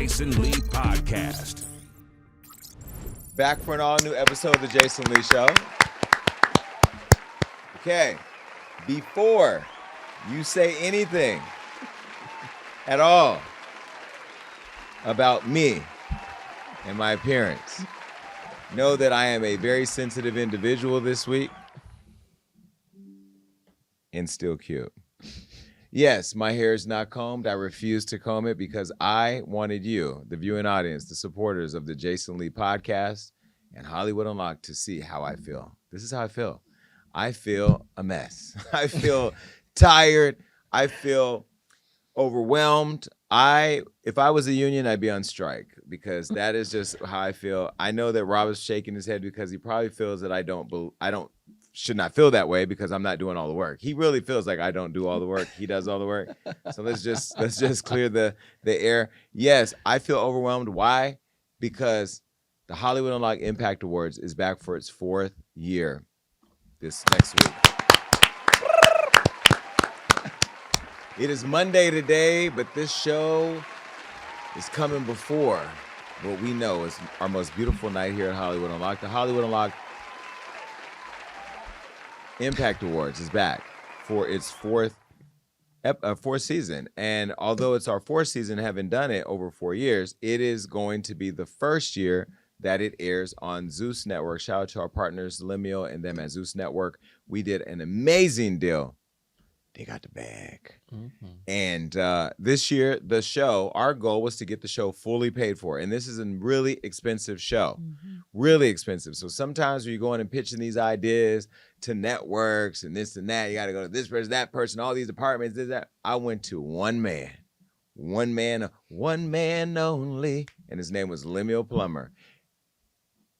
Jason Lee Podcast. Back for an all-new episode of the Jason Lee Show. Okay, before you say anything at all about me and my appearance, know that I am a very sensitive individual this week and still cute. Yes, my hair is not combed. I refuse to comb it because I wanted you, the viewing audience, the supporters of the Jason Lee Podcast and Hollywood Unlocked, to see how I feel. This is how I feel. I feel a mess. I feel tired. I feel overwhelmed. If I was a union, I'd be on strike because that is just how I feel. I know that Rob is shaking his head because he probably feels that I should not feel that way because I'm not doing all the work. He really feels like I don't do all the work. He does all the work. So let's just clear the air. Yes, I feel overwhelmed. Why? Because the Hollywood Unlocked Impact Awards is back for its 4th year this next week. It is Monday today, but this show is coming before what we know is our most beautiful night here at Hollywood Unlocked. The Hollywood Unlocked Impact Awards is back for its fourth season. And although it's our 4th season, having done it over 4 years, it is going to be the first year that it airs on Zeus Network. Shout out to our partners, Lemuel and them at Zeus Network. We did an amazing deal. They got the bag. Mm-hmm. And this year, the show, our goal was to get the show fully paid for. And this is a really expensive show, really expensive. So sometimes when you're going and pitching these ideas to networks and this and that, you got to go to this person, that person, all these departments, this, that. I went to one man only, and his name was Lemuel Plummer.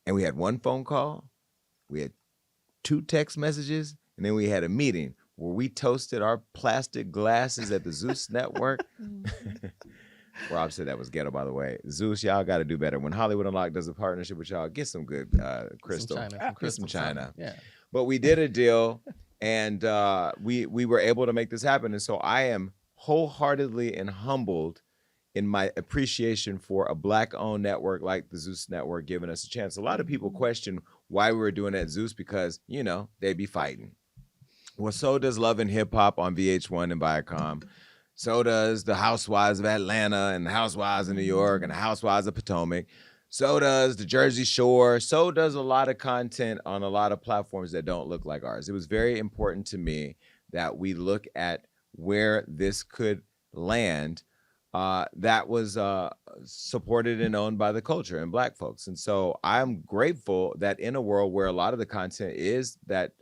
And we had one phone call, we had 2 text messages, and then we had a meeting where we toasted our plastic glasses at the Zeus Network. Rob said that was ghetto, by the way. Zeus, y'all got to do better. When Hollywood Unlocked does a partnership with y'all, get some good crystal. Get some China. Yeah. But we did a deal, and we were able to make this happen. And so I am wholeheartedly and humbled in my appreciation for a Black-owned network like the Zeus Network giving us a chance. A lot of people question why we were doing that at Zeus because, they be fighting. Well, so does Love and Hip Hop on VH1 and Viacom. So does the Housewives of Atlanta and the Housewives of New York and the Housewives of Potomac. So does the Jersey Shore. So does a lot of content on a lot of platforms that don't look like ours. It was very important to me that we look at where this could land that was supported and owned by the culture and Black folks. And so I'm grateful that in a world where a lot of the content is that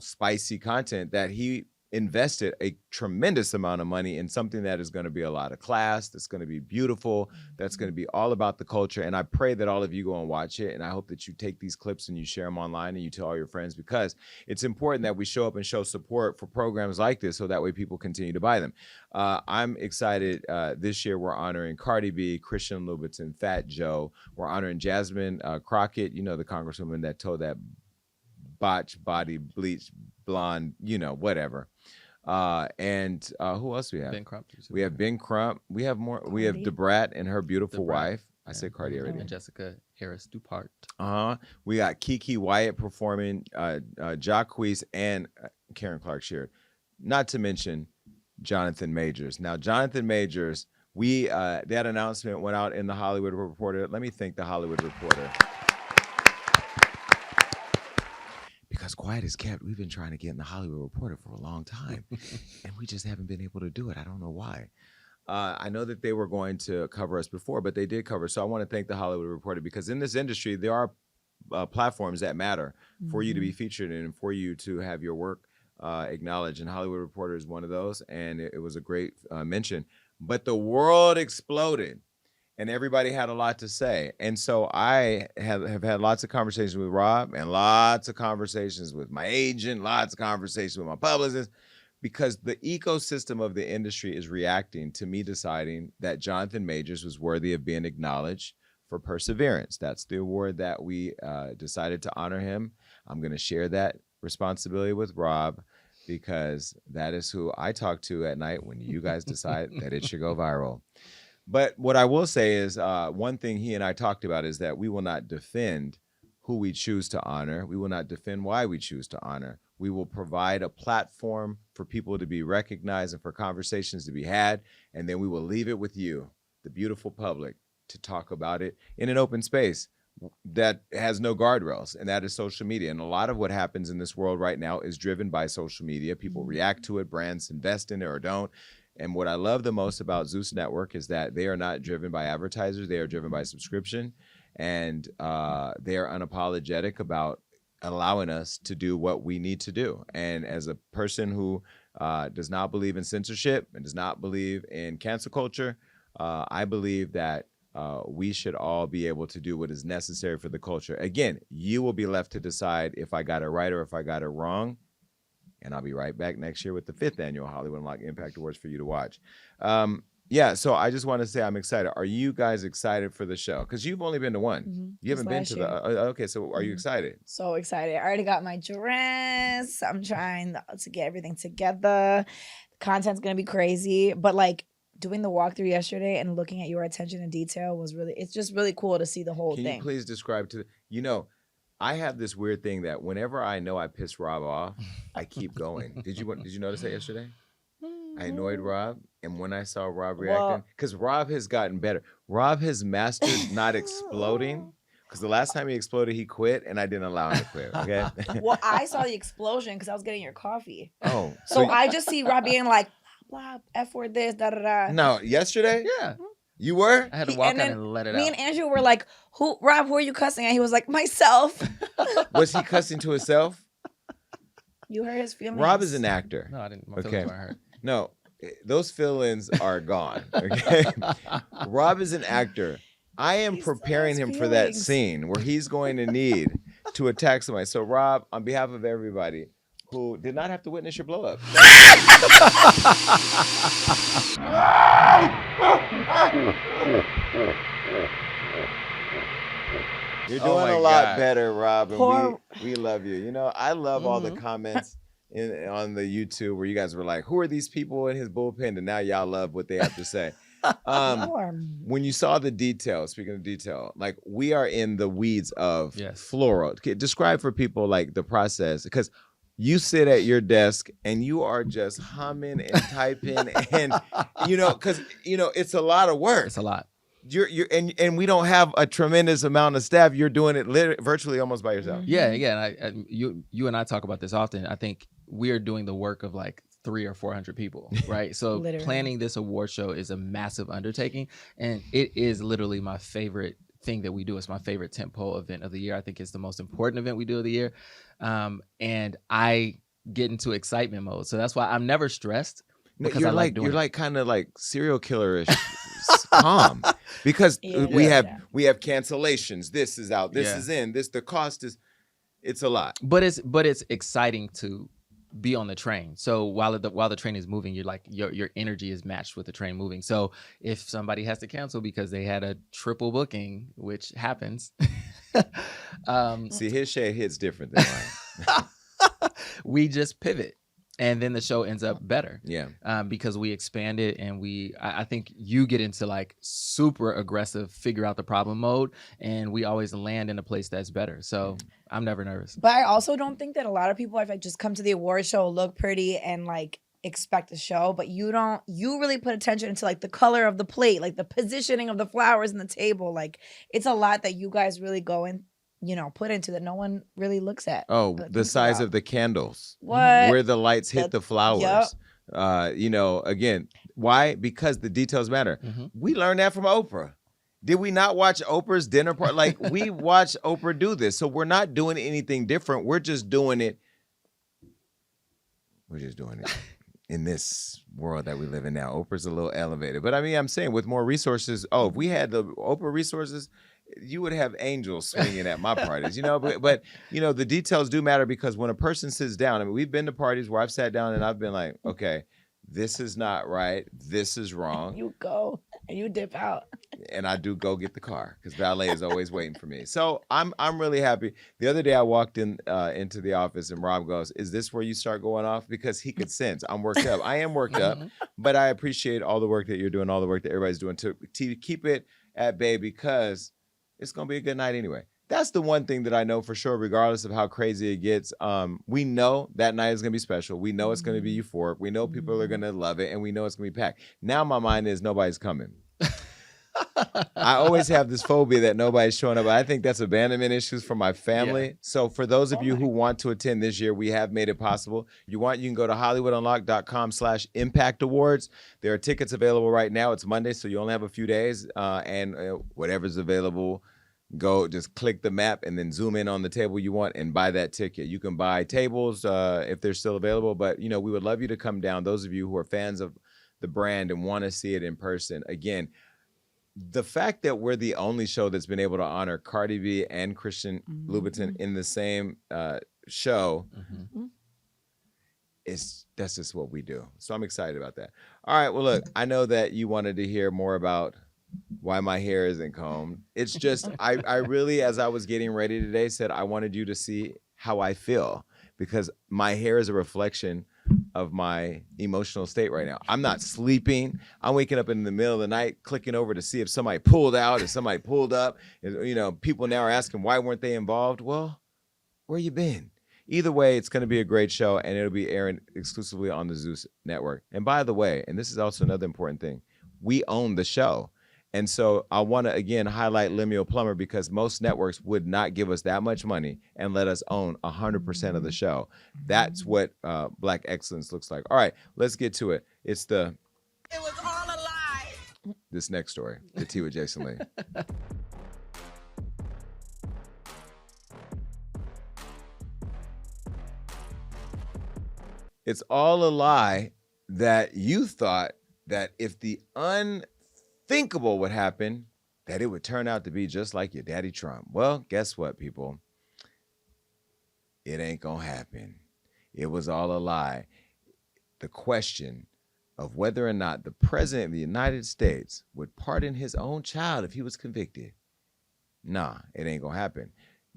spicy content, that he invested a tremendous amount of money in something that is going to be a lot of class, that's going to be beautiful, that's going to be all about the culture. And I pray that all of you go and watch it. And I hope that you take these clips and you share them online and you tell all your friends, because it's important that we show up and show support for programs like this so that way people continue to buy them. I'm excited. This year we're honoring Cardi B, Christian Louboutin, Fat Joe. We're honoring Jasmine Crockett, the congresswoman that told that botch body bleach blonde, whatever. And who else we have? Ben Crump. We have Ben Crump. We have more. Cardi. We have Debrat and her beautiful wife. I said Cardi already. And Jessica Harris Dupart. We got Kiki Wyatt performing, Jacquees and Karen Clark Sheard. Not to mention Jonathan Majors. Now, Jonathan Majors, that announcement went out in the Hollywood Reporter. Let me thank the Hollywood Reporter. Because quiet is kept, we've been trying to get in the Hollywood Reporter for a long time, and we just haven't been able to do it. I don't know why. I know that they were going to cover us before, but they did cover. So I want to thank the Hollywood Reporter, because in this industry, there are platforms that matter for you to be featured in and for you to have your work acknowledged. And Hollywood Reporter is one of those, and it was a great mention. But the world exploded. And everybody had a lot to say. And so I have had lots of conversations with Rob and lots of conversations with my agent, lots of conversations with my publicist, because the ecosystem of the industry is reacting to me deciding that Jonathan Majors was worthy of being acknowledged for perseverance. That's the award that we decided to honor him. I'm going to share that responsibility with Rob, because that is who I talk to at night when you guys decide that it should go viral. But what I will say is one thing he and I talked about is that we will not defend who we choose to honor. We will not defend why we choose to honor. We will provide a platform for people to be recognized and for conversations to be had. And then we will leave it with you, the beautiful public, to talk about it in an open space that has no guardrails, and that is social media. And a lot of what happens in this world right now is driven by social media. People react to it, brands invest in it or don't. And what I love the most about Zeus Network is that they are not driven by advertisers. They are driven by subscription. And they are unapologetic about allowing us to do what we need to do. And as a person who does not believe in censorship and does not believe in cancel culture, I believe that we should all be able to do what is necessary for the culture. Again, you will be left to decide if I got it right or if I got it wrong. And I'll be right back next year with the 5th annual Hollywood Unlocked Impact Awards for you to watch. Yeah, so I just want to say I'm excited. Are you guys excited for the show? Because you've only been to one. Mm-hmm. You haven't been to the... okay, so are you excited? So excited. I already got my dress. I'm trying to get everything together. The content's going to be crazy. But like doing the walkthrough yesterday and looking at your attention to detail was really... It's just really cool to see the whole thing. Can you please describe to... You know, I have this weird thing that whenever I know I pissed Rob off, I keep going. Did you notice that yesterday? I annoyed Rob, and when I saw Rob reacting, because Rob has gotten better. Rob has mastered not exploding, because the last time he exploded, he quit, and I didn't allow him to quit, okay? Well, I saw the explosion because I was getting your coffee. Oh. So I just see Rob being like, blah, F word this, da-da-da. No, yesterday? Yeah. You were? I had to walk out and let it out. Me and Andrew were like, Rob, who are you cussing at? He was like, myself. Was he cussing to himself? You hurt his feelings. Rob is an actor. No, I didn't. My feelings weren't hurt. No, those feelings are gone, okay? Rob is an actor. I am preparing him for that scene where he's going to need to attack somebody. So, Rob, on behalf of everybody who did not have to witness your blow up. You're doing a lot better, Rob, and we love you. You know, I love all the comments on the YouTube where you guys were like, who are these people in his bullpen? And now y'all love what they have to say. When you saw the detail, speaking of detail, like we are in the weeds of floral. Describe for people like the process, because you sit at your desk and you are just humming and typing and, you know, because, you know, it's a lot of work. It's a lot. And we don't have a tremendous amount of staff. You're doing it virtually almost by yourself. Yeah. And you and I talk about this often. I think we are doing the work of like 300 or 400 people, right? So planning this award show is a massive undertaking, and it is literally my favorite thing that we do. It's my favorite tentpole event of the year. I think it's the most important event we do of the year, and I get into excitement mode. So that's why I'm never stressed. Because you're like kind of like serial killer-ish calm, because we have cancellations. This is out. This is in. The cost is. It's a lot. But it's exciting to be on the train. So while the train is moving, you're like your energy is matched with the train moving. So if somebody has to cancel because they had a triple booking, which happens, see, his shade hits different than mine. We just pivot. And then the show ends up better. Yeah. Because we expand it, and I think you get into like super aggressive, figure out the problem mode, and we always land in a place that's better. So I'm never nervous. But I also don't think that a lot of people, if I just come to the award show, look pretty and like expect a show, but you really put attention into like the color of the plate, like the positioning of the flowers on the table. Like it's a lot that you guys really go in. Put into that no one really looks at. Oh, the size of the candles. What? Where the lights hit the flowers. Yep. Again, why? Because the details matter. Mm-hmm. We learned that from Oprah. Did we not watch Oprah's dinner party? Like, we watched Oprah do this. So we're not doing anything different. We're just doing it. In this world that we live in now. Oprah's a little elevated. But I mean, I'm saying with more resources, if we had the Oprah resources, you would have angels swinging at my parties, but the details do matter, because when a person sits down, I mean, we've been to parties where I've sat down and I've been like, okay, this is not right. This is wrong. You go and you dip out. and I do go get the car because valet is always waiting for me. So I'm really happy. The other day I walked into the office and Rob goes, "Is this where you start going off?" Because he could sense I'm worked up. I am worked up, but I appreciate all the work that you're doing, all the work that everybody's doing to keep it at bay because it's gonna be a good night anyway. That's the one thing that I know for sure, regardless of how crazy it gets. We know that night is going to be special. We know it's going to be euphoric. We know people are going to love it, and we know it's going to be packed. Now my mind is nobody's coming. I always have this phobia that nobody's showing up. I think that's abandonment issues for my family. Yeah. So for those of you who want to attend this year, we have made it possible. You can go to HollywoodUnlocked.com/Impact Awards. There are tickets available right now. It's Monday, so you only have a few days, and whatever's available. Go just click the map and then zoom in on the table you want and buy that ticket. You can buy tables if they're still available, but we would love you to come down. Those of you who are fans of the brand and want to see it in person. Again, the fact that we're the only show that's been able to honor Cardi B and Christian Louboutin in the same show, that's just what we do. So I'm excited about that. All right, well, look, I know that you wanted to hear more about why my hair isn't combed. It's just, I really, as I was getting ready today, said I wanted you to see how I feel because my hair is a reflection of my emotional state right now. I'm not sleeping. I'm waking up in the middle of the night, clicking over to see if somebody pulled out, if somebody pulled up. People now are asking, why weren't they involved? Well, where you been? Either way, it's going to be a great show, and it'll be airing exclusively on the Zeus Network. And by the way, and this is also another important thing, we own the show. And so I want to, again, highlight Lemuel Plummer because most networks would not give us that much money and let us own 100% of the show. That's what Black excellence looks like. All right, let's get to it. It was all a lie. This next story, the Tea with Jason Lee. It's all a lie that you thought that if the unthinkable would happen, that it would turn out to be just like your daddy Trump. Well, guess what, people? It ain't gonna happen. It was all a lie. The question of whether or not the president of the United States would pardon his own child if he was convicted. Nah, it ain't gonna happen.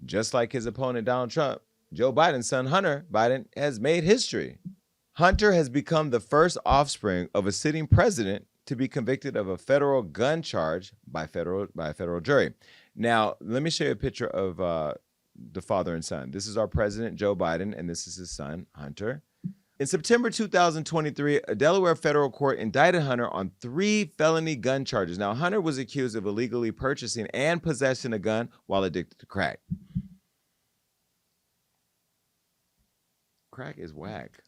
Just like his opponent, Donald Trump, Joe Biden's son, Hunter Biden, has made history. Hunter has become the first offspring of a sitting president to be convicted of a federal gun charge by a federal jury. Now, let me show you a picture of the father and son. This is our president, Joe Biden, and this is his son, Hunter. In September 2023, a Delaware federal court indicted Hunter on 3 felony gun charges. Now, Hunter was accused of illegally purchasing and possessing a gun while addicted to crack. Crack is whack.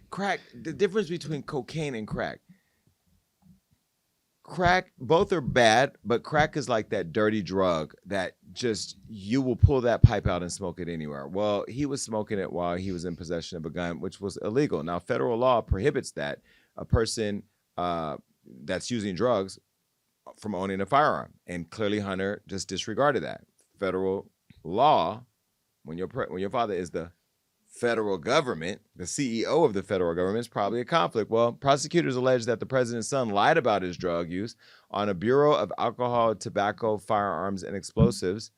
Crack, the difference between cocaine and crack. Crack, both are bad, but crack is like that dirty drug that just, you will pull that pipe out and smoke it anywhere. Well, he was smoking it while he was in possession of a gun, which was illegal. Now, federal law prohibits that, a person that's using drugs from owning a firearm. And clearly Hunter just disregarded that. Federal law, when your father is the federal government, the CEO of the federal government, is probably a conflict. Well, prosecutors allege that the president's son lied about his drug use on a Bureau of Alcohol, Tobacco, Firearms, and Explosives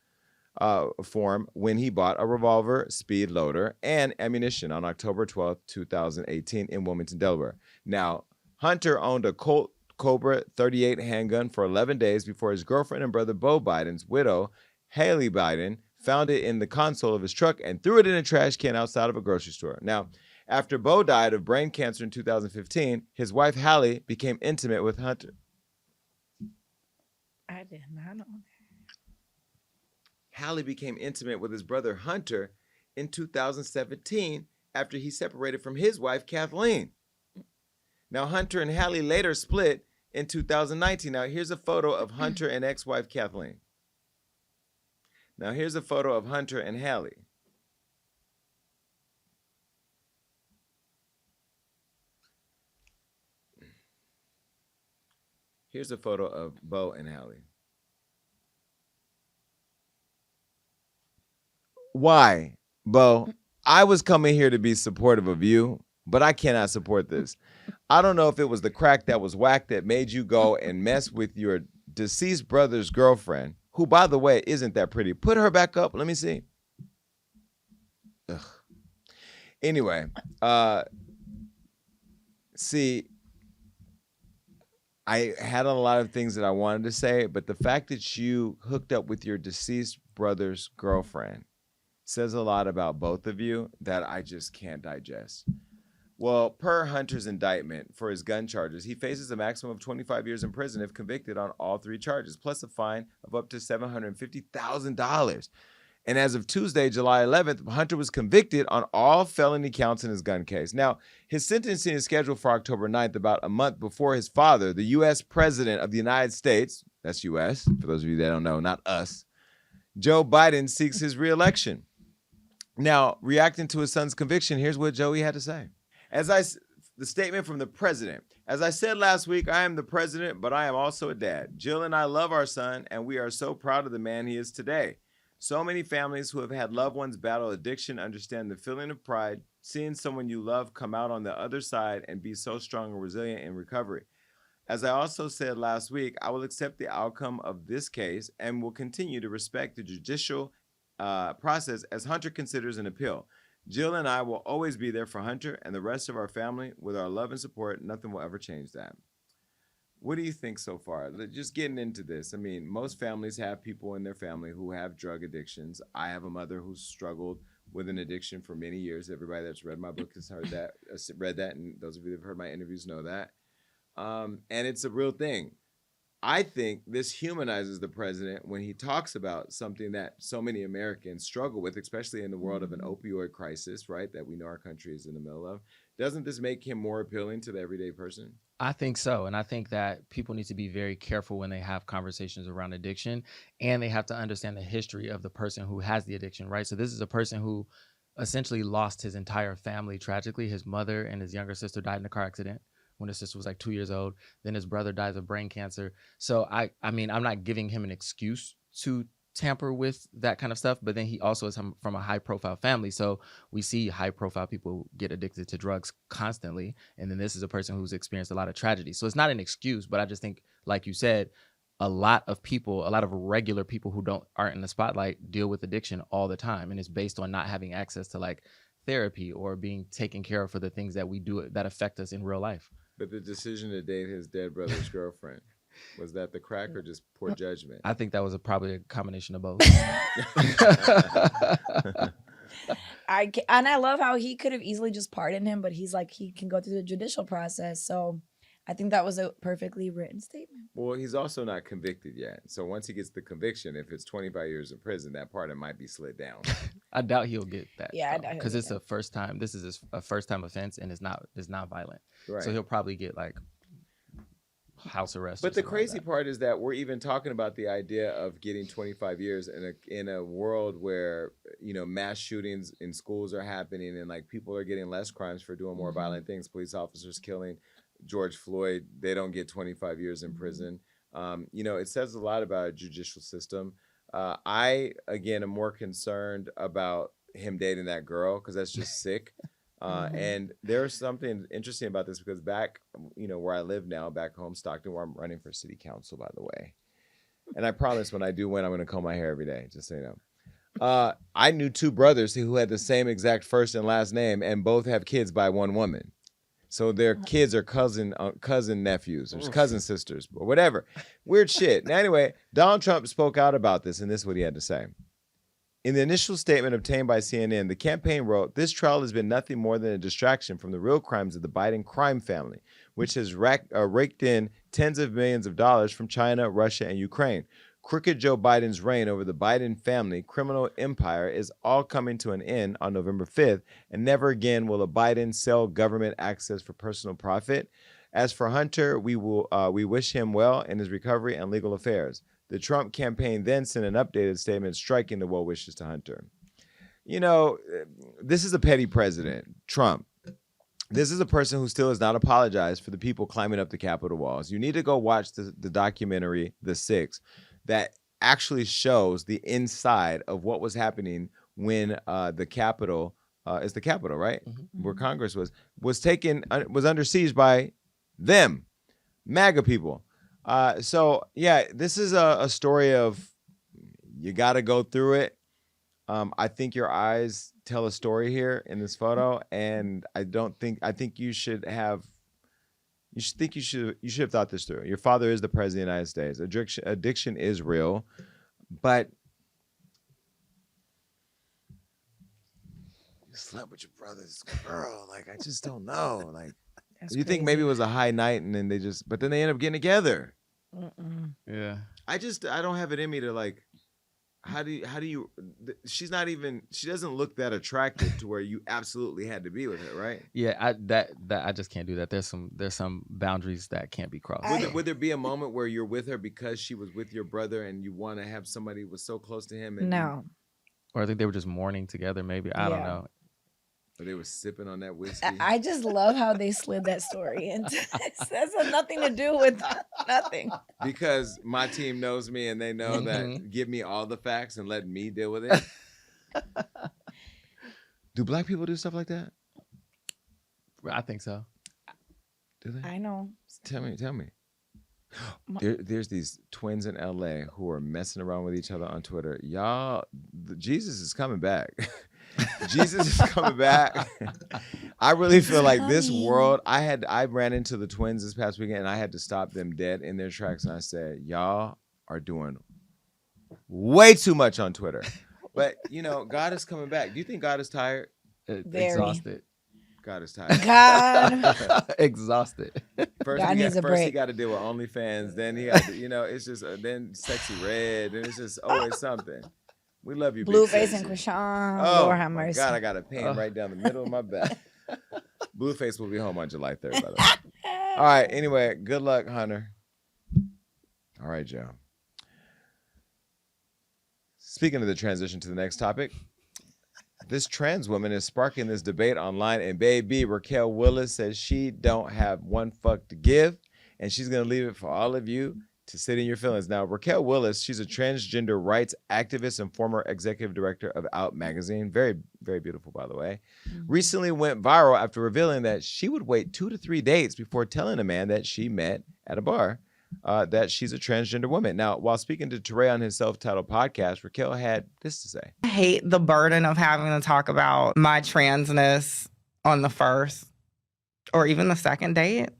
form when he bought a revolver, speed loader, and ammunition on October 12, 2018 in Wilmington, Delaware. Now, Hunter owned a Colt Cobra 38 handgun for 11 days before his girlfriend and brother Beau Biden's widow, Hallie Biden, found it in the console of his truck and threw it in a trash can outside of a grocery store. Now, after Beau died of brain cancer in 2015, his wife Hallie became intimate with Hunter. I did not know that. Hallie became intimate with his brother Hunter in 2017 after he separated from his wife Kathleen. Now, Hunter and Hallie later split in 2019. Now, here's a photo of Hunter and ex-wife Kathleen. Now, here's a photo of Hunter and Hallie. Here's a photo of Beau and Hallie. Why, Beau? I was coming here to be supportive of you, but I cannot support this. I don't know if it was the crack that was whacked that made you go and mess with your deceased brother's girlfriend, who, by the way, isn't that pretty. Put her back up. Let me see. Ugh. Anyway, see, I had a lot of things that I wanted to say, but the fact that you hooked up with your deceased brother's girlfriend says a lot about both of you that I just can't digest. Well, per Hunter's indictment for his gun charges, he faces a maximum of 25 years in prison if convicted on all 3 charges, plus a fine of up to $750,000. And as of Tuesday, July 11th, Hunter was convicted on all felony counts in his gun case. Now, his sentencing is scheduled for October 9th, about a month before his father, the U.S. President of the United States, that's U.S., for those of you that don't know, not us, Joe Biden seeks his reelection. Now, reacting to his son's conviction, here's what Joey had to say. The statement from the president. As I said last week, I am the president, but I am also a dad. Jill and I love our son, and we are so proud of the man he is today. So many families who have had loved ones battle addiction understand the feeling of pride, seeing someone you love come out on the other side and be so strong and resilient in recovery. As I also said last week, I will accept the outcome of this case and will continue to respect the judicial process as Hunter considers an appeal. Jill and I will always be there for Hunter and the rest of our family with our love and support. Nothing will ever change that. What do you think so far? Just getting into this. I mean, most families have people in their family who have drug addictions. I have a mother who's struggled with an addiction for many years. Everybody that's read my book has read that, and those of you that have heard my interviews know that. And it's a real thing. I think this humanizes the president when he talks about something that so many Americans struggle with, especially in the world of an opioid crisis, right, that we know our country is in the middle of. Doesn't this make him more appealing to the everyday person? I think so. And I think that people need to be very careful when they have conversations around addiction, and they have to understand the history of the person who has the addiction, right? So this is a person who essentially lost his entire family tragically. His mother and his younger sister died in a car accident when his sister was like 2 years old. Then his brother dies of brain cancer. So I mean, I'm not giving him an excuse to tamper with that kind of stuff, but then he also is from a high profile family. So we see high profile people get addicted to drugs constantly. And then this is a person who's experienced a lot of tragedy. So it's not an excuse, but I just think, like you said, a lot of regular people who aren't in the spotlight deal with addiction all the time. And it's based on not having access to like therapy or being taken care of for the things that we do that affect us in real life. But the decision to date his dead brother's girlfriend, was that the crack or just poor judgment? I think that was probably a combination of both. I love how he could have easily just pardoned him, but he's like, he can go through the judicial process. So I think that was a perfectly written statement. Well, he's also not convicted yet. So once he gets the conviction, if it's 25 years in prison, that pardon might be slid down. I doubt he'll get that. Yeah, I doubt because it's a first time. This is a first time offense, and it's not violent. Right. So he'll probably get like house arrest. But the crazy part is that we're even talking about the idea of getting 25 years in a world where, you know, mass shootings in schools are happening and like people are getting less crimes for doing more violent things. Police officers killing George Floyd, they don't get 25 years in prison. You know, it says a lot about our judicial system. I, again, am more concerned about him dating that girl because that's just sick. And there's something interesting about this because back, you know, where I live now, back home, Stockton, where I'm running for city council, by the way. And I promise when I do win, I'm going to comb my hair every day, just so you know. I knew 2 brothers who had the same exact first and last name and both have kids by one woman. So their kids are cousin nephews or cousin sisters or whatever. Weird shit. Now, anyway, Donald Trump spoke out about this, and this is what he had to say. In the initial statement obtained by CNN, the campaign wrote, "This trial has been nothing more than a distraction from the real crimes of the Biden crime family, which has raked in tens of millions of dollars from China, Russia, and Ukraine. Crooked Joe Biden's reign over the Biden family criminal empire is all coming to an end on November 5th, and never again will a Biden sell government access for personal profit. As for Hunter, we wish him well in his recovery and legal affairs." The Trump campaign then sent an updated statement striking the well wishes to Hunter. You know, this is a petty president, Trump. This is a person who still has not apologized for the people climbing up the Capitol walls. You need to go watch the documentary, The Six, that actually shows the inside of what was happening when the Capitol, is the Capitol, right? Mm-hmm. Where Congress was under siege by them, MAGA people. So yeah, this is a story of you got to go through it. I think your eyes tell a story here in this photo, and I think you should have thought this through. Your father is the president of the United States. Addiction is real, but you slept with your brother's girl. Like, I just don't know. Like, That's you think crazy. maybe it was a high night, and then but then they end up getting together. Yeah. I don't have it in me to like. How do you? She doesn't look that attractive to where you absolutely had to be with her, right? Yeah, I just can't do that. There's some boundaries that can't be crossed. Would there be a moment where you're with her because she was with your brother and you want to have somebody who was so close to him? And No. Or I think they were just mourning together. Maybe I don't know. Or they were sipping on that whiskey. I just love how they slid that story into this. That's nothing to do with nothing. Because my team knows me and they know that give me all the facts and let me deal with it. Do black people do stuff like that? I think so. Do they? I know. Tell me. There's these twins in LA who are messing around with each other on Twitter. Y'all, Jesus is coming back. Jesus is coming back. I really feel like this world, I ran into the twins this past weekend and I had to stop them dead in their tracks. And I said, y'all are doing way too much on Twitter. But, God is coming back. Do you think God is tired? Exhausted. God is tired. God. Exhausted. First he got to deal with OnlyFans. Then he got to, it's just, then Sexy Red. And it's just always something. We love you, Blueface and Chrisean. Oh, Lord have my mercy. God, I got a pain right down the middle of my back. Blueface will be home on July 3rd, by the way. All right, anyway, good luck, Hunter. All right, Joe. Speaking of the transition to the next topic, this trans woman is sparking this debate online, and baby, Raquel Willis says she don't have one fuck to give, and she's going to leave it for all of you to sit in your feelings. Now, Raquel Willis, she's a transgender rights activist and former executive director of Out magazine. Very, very beautiful, by the way. Recently went viral after revealing that she would wait 2 to 3 dates before telling a man that she met at a bar that she's a transgender woman. Now, while speaking to Teray on his self-titled podcast, Raquel had this to say. I hate the burden of having to talk about my transness on the first or even the second date.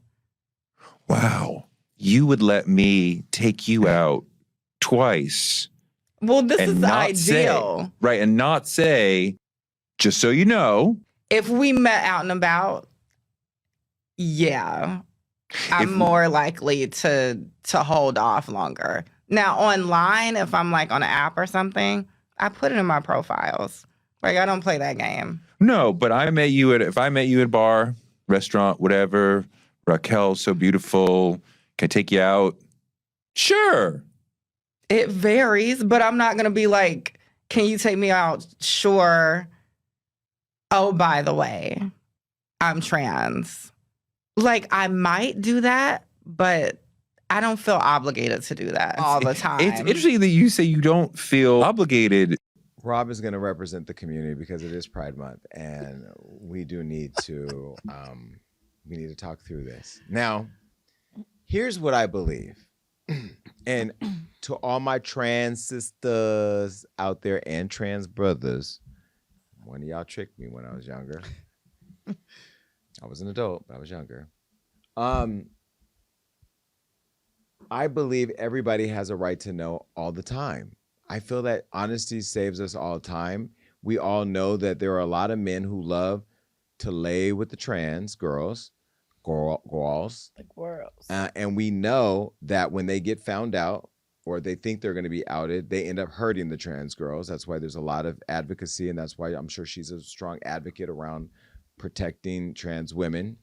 Wow. You would let me take you out twice. Well, this and is not ideal. Say, right, and not say, just so you know. If we met out and about, yeah, I'm more likely to hold off longer. Now, online, if I'm like on an app or something, I put it in my profiles. Like, I don't play that game. No, but if I met you at a bar, restaurant, whatever, Raquel's so beautiful, can I take you out? Sure. It varies, but I'm not going to be like, can you take me out? Sure. Oh, by the way, I'm trans. Like, I might do that, but I don't feel obligated to do that all the time. It's interesting that you say you don't feel obligated. Rob is going to represent the community because it is Pride Month, and we do need to talk through this. Now, here's what I believe. And to all my trans sisters out there and trans brothers, one of y'all tricked me when I was younger. I was an adult, but I was younger. I believe everybody has a right to know all the time. I feel that honesty saves us all time. We all know that there are a lot of men who love to lay with the trans girls. Like worlds. And we know that when they get found out or they think they're going to be outed, they end up hurting the trans girls. That's why there's a lot of advocacy, and that's why I'm sure she's a strong advocate around protecting trans women.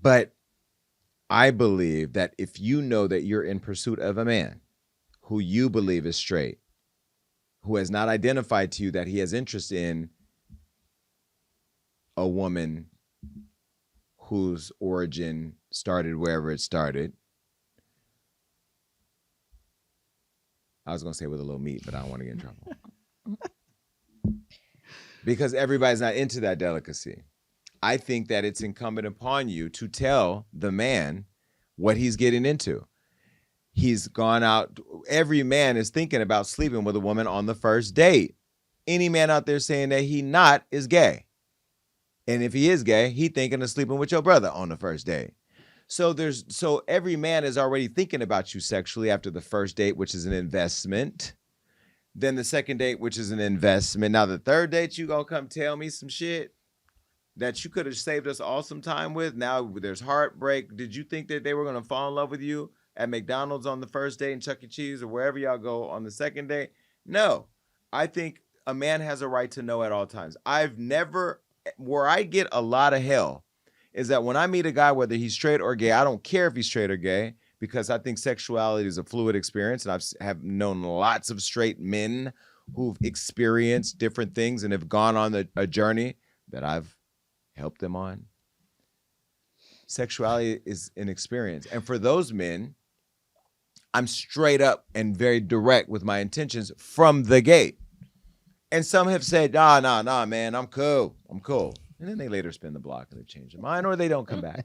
But I believe that if you know that you're in pursuit of a man who you believe is straight, who has not identified to you that he has interest in a woman whose origin started wherever it started. I was going to say with a little meat, but I don't want to get in trouble. Because everybody's not into that delicacy. I think that it's incumbent upon you to tell the man what he's getting into. He's gone out. Every man is thinking about sleeping with a woman on the first date. Any man out there saying that he not is gay. And if he is gay, he thinking of sleeping with your brother on the first date. So every man is already thinking about you sexually after the first date, which is an investment. Then the second date, which is an investment. Now the third date, you gonna come tell me some shit that you could have saved us all some time with. Now there's heartbreak. Did you think that they were gonna fall in love with you at McDonald's on the first date and Chuck E. Cheese or wherever y'all go on the second date? No. I think a man has a right to know at all times. Where I get a lot of hell is that when I meet a guy, whether he's straight or gay, I don't care if he's straight or gay, because I think sexuality is a fluid experience. And have known lots of straight men who've experienced different things and have gone on a journey that I've helped them on. Sexuality is an experience. And for those men, I'm straight up and very direct with my intentions from the gate. And some have said, nah, man, I'm cool. And then they later spin the block and they change their mind or they don't come back.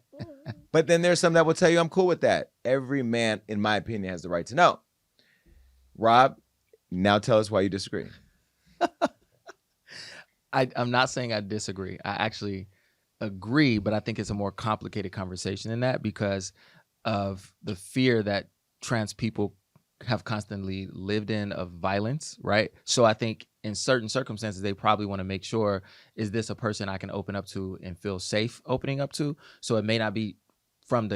But then there's some that will tell you I'm cool with that. Every man, in my opinion, has the right to know. Rob, now tell us why you disagree. I'm not saying I disagree. I actually agree, but I think it's a more complicated conversation than that because of the fear that trans people have constantly lived in of violence, right? So I think in certain circumstances, they probably want to make sure, is this a person I can open up to and feel safe opening up to? So it may not be from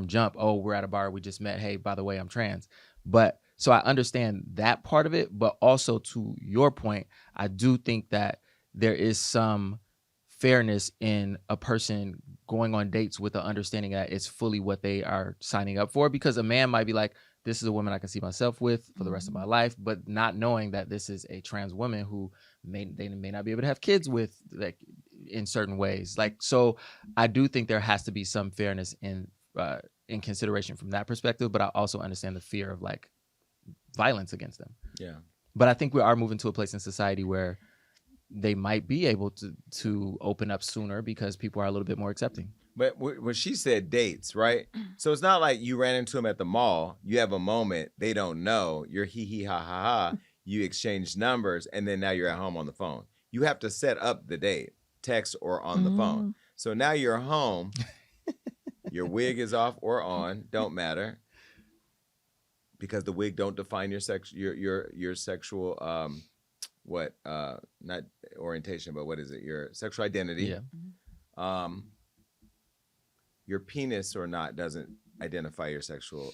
jump, oh, we're at a bar, we just met, hey, by the way, I'm trans. But so I understand that part of it, but also to your point, I do think that there is some fairness in a person going on dates with the understanding that it's fully what they are signing up for, because a man might be like, this is a woman I can see myself with for the rest of my life, but not knowing that this is a trans woman who may not be able to have kids with, like, in certain ways. Like, so I do think there has to be some fairness in consideration from that perspective, but I also understand the fear of like violence against them. Yeah. But I think we are moving to a place in society where they might be able to open up sooner because people are a little bit more accepting. But when she said dates, right? So it's not like you ran into them at the mall. You have a moment. They don't know. You're hee ha ha ha. You exchange numbers, and then now you're at home on the phone. You have to set up the date, text or on the phone. So now you're home. Your wig is off or on. Don't matter. Because the wig don't define your sexual not orientation, but what is it? Your sexual identity. Yeah. Your penis or not doesn't identify your sexual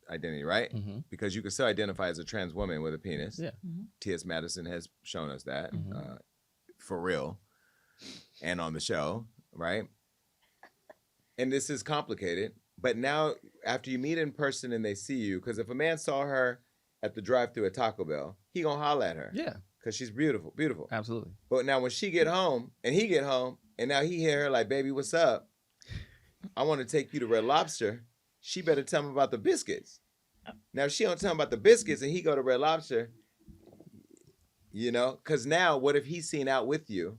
identity, right? Mm-hmm. Because you can still identify as a trans woman with a penis. Yeah. Mm-hmm. T.S. Madison has shown us that for real and on the show, right? And this is complicated. But now after you meet in person and they see you, because if a man saw her at the drive-thru at Taco Bell, he gonna holler at her. Yeah. Because she's beautiful, beautiful. Absolutely. But now when she get home and he get home and now he hear her like, baby, what's up? I want to take you to Red Lobster. She better tell him about the biscuits. Now, if she don't tell him about the biscuits and he go to Red Lobster, because now what if he's seen out with you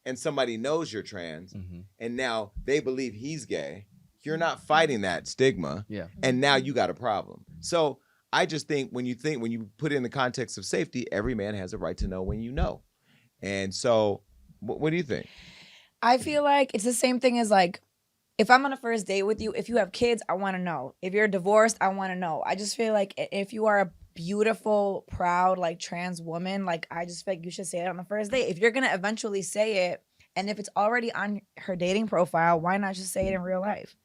and somebody knows you're trans and now they believe he's gay? You're not fighting that stigma. Yeah. And now you got a problem. So I just think when you put it in the context of safety, every man has a right to know when you know. And so what do you think? I feel like it's the same thing as like, if I'm on a first date with you, if you have kids, I want to know. If you're divorced, I want to know. I just feel like if you are a beautiful, proud, like trans woman, like I just feel like you should say it on the first date. If you're going to eventually say it, and if it's already on her dating profile, why not just say it in real life?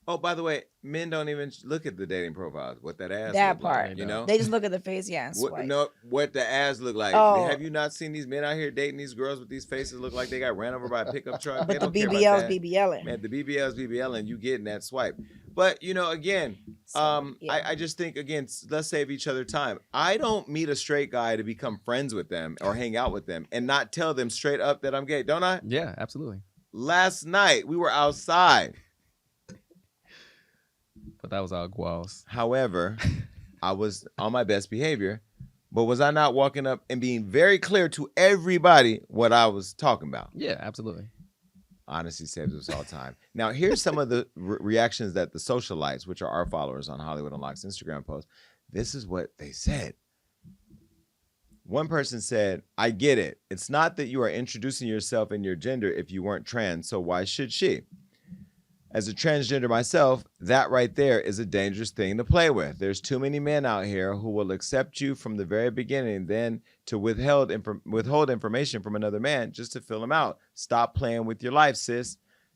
Oh, by the way, men don't even look at the dating profiles. What that ass that look part, like, They just look at the face, and swipe. What the ass look like. Oh. Have you not seen these men out here dating these girls with these faces look like they got ran over by a pickup truck? But the BBL's BBLing. Man, the BBL's BBLing, you getting that swipe. But, again, I just think, again, let's save each other time. I don't meet a straight guy to become friends with them or hang out with them and not tell them straight up that I'm gay, don't I? Yeah, absolutely. Last night, we were outside. But that was all guals. However, I was on my best behavior, but was I not walking up and being very clear to everybody what I was talking about? Yeah, absolutely. Honesty saves us all time. Now, here's some of the reactions that the socialites, which are our followers on Hollywood Unlock's Instagram post, this is what they said. One person said, I get it. It's not that you are introducing yourself and your gender if you weren't trans, so why should she? As a transgender myself, that right there is a dangerous thing to play with. There's too many men out here who will accept you from the very beginning, then to withhold information from another man just to fill him out. Stop playing with your life, sis.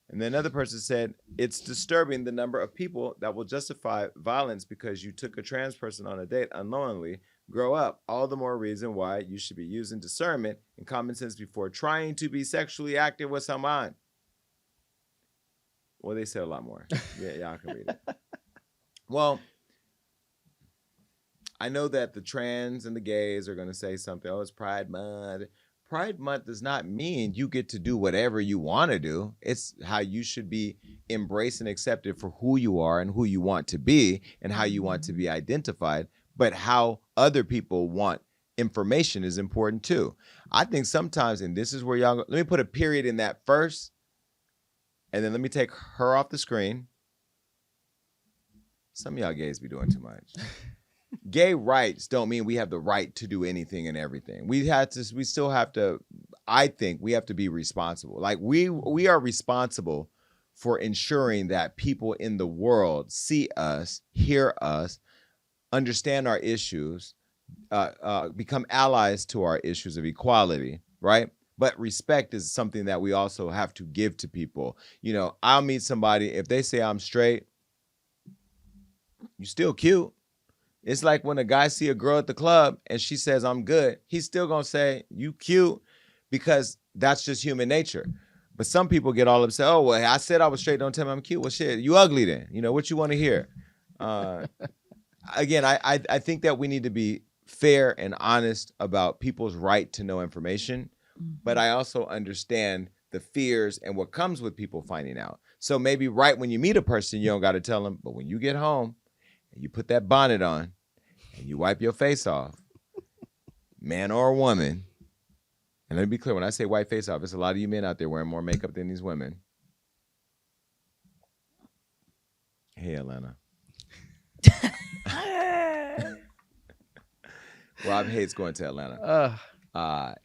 And then another person said, it's disturbing the number of people that will justify violence because you took a trans person on a date unknowingly. Grow up. All the more reason why you should be using discernment and common sense before trying to be sexually active with someone. Well, they said a lot more. Yeah, y'all can read it. Well, I know that the trans and the gays are going to say something. Oh, it's Pride Month. Pride Month does not mean you get to do whatever you want to do. It's how you should be embraced and accepted for who you are and who you want to be and how you want to be identified. But how other people want information is important too. I think sometimes, and this is where y'all, let me put a period in that first. And then let me take her off the screen. Some of y'all gays be doing too much. Gay rights don't mean we have the right to do anything and everything. We still have to, I think we have to be responsible. Like we are responsible for ensuring that people in the world see us, hear us, understand our issues, become allies to our issues of equality, right? But respect is something that we also have to give to people. You know, I'll meet somebody, if they say I'm straight, you still cute. It's like when a guy see a girl at the club and she says I'm good, he's still gonna say you cute because that's just human nature. But some people get all upset. Oh, well, I said I was straight, don't tell me I'm cute. Well, shit, you ugly then. You know, what you want to hear? Again, I think that we need to be fair and honest about people's right to know information. But I also understand the fears and what comes with people finding out. So maybe right when you meet a person, you don't got to tell them. But when you get home and you put that bonnet on and you wipe your face off, man or woman, and let me be clear, when I say wipe face off, it's a lot of you men out there wearing more makeup than these women. Hey, Atlanta. Rob hates going to Atlanta.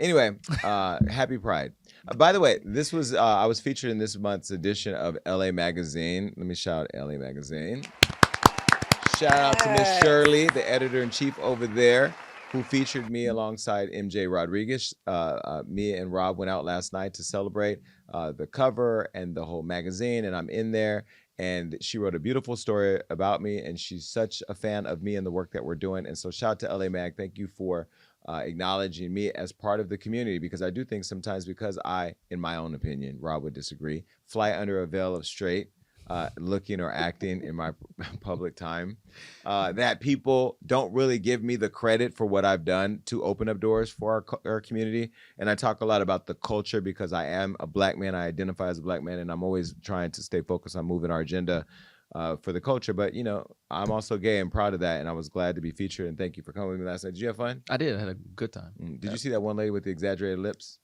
Anyway, happy Pride. By the way, this was I was featured in this month's edition of LA Magazine. Let me shout out LA Magazine. Shout out to Miss Shirley, the editor-in-chief over there, who featured me alongside MJ Rodriguez. Me and Rob went out last night to celebrate the cover and the whole magazine, and I'm in there. And she wrote a beautiful story about me, and she's such a fan of me and the work that we're doing. And so shout out to LA Mag. Thank you for acknowledging me as part of the community, because I do think sometimes, because I, in my own opinion, Rob would disagree, fly under a veil of straight, looking or acting in my public time, that people don't really give me the credit for what I've done to open up doors for our community. And I talk a lot about the culture because I am a Black man. I identify as a Black man, and I'm always trying to stay focused on moving our agenda for the culture. But, you know, I'm also gay and proud of that, and I was glad to be featured, and thank you for coming with me last night. Did you have fun? I did. I had a good time. Did you see that one lady with the exaggerated lips?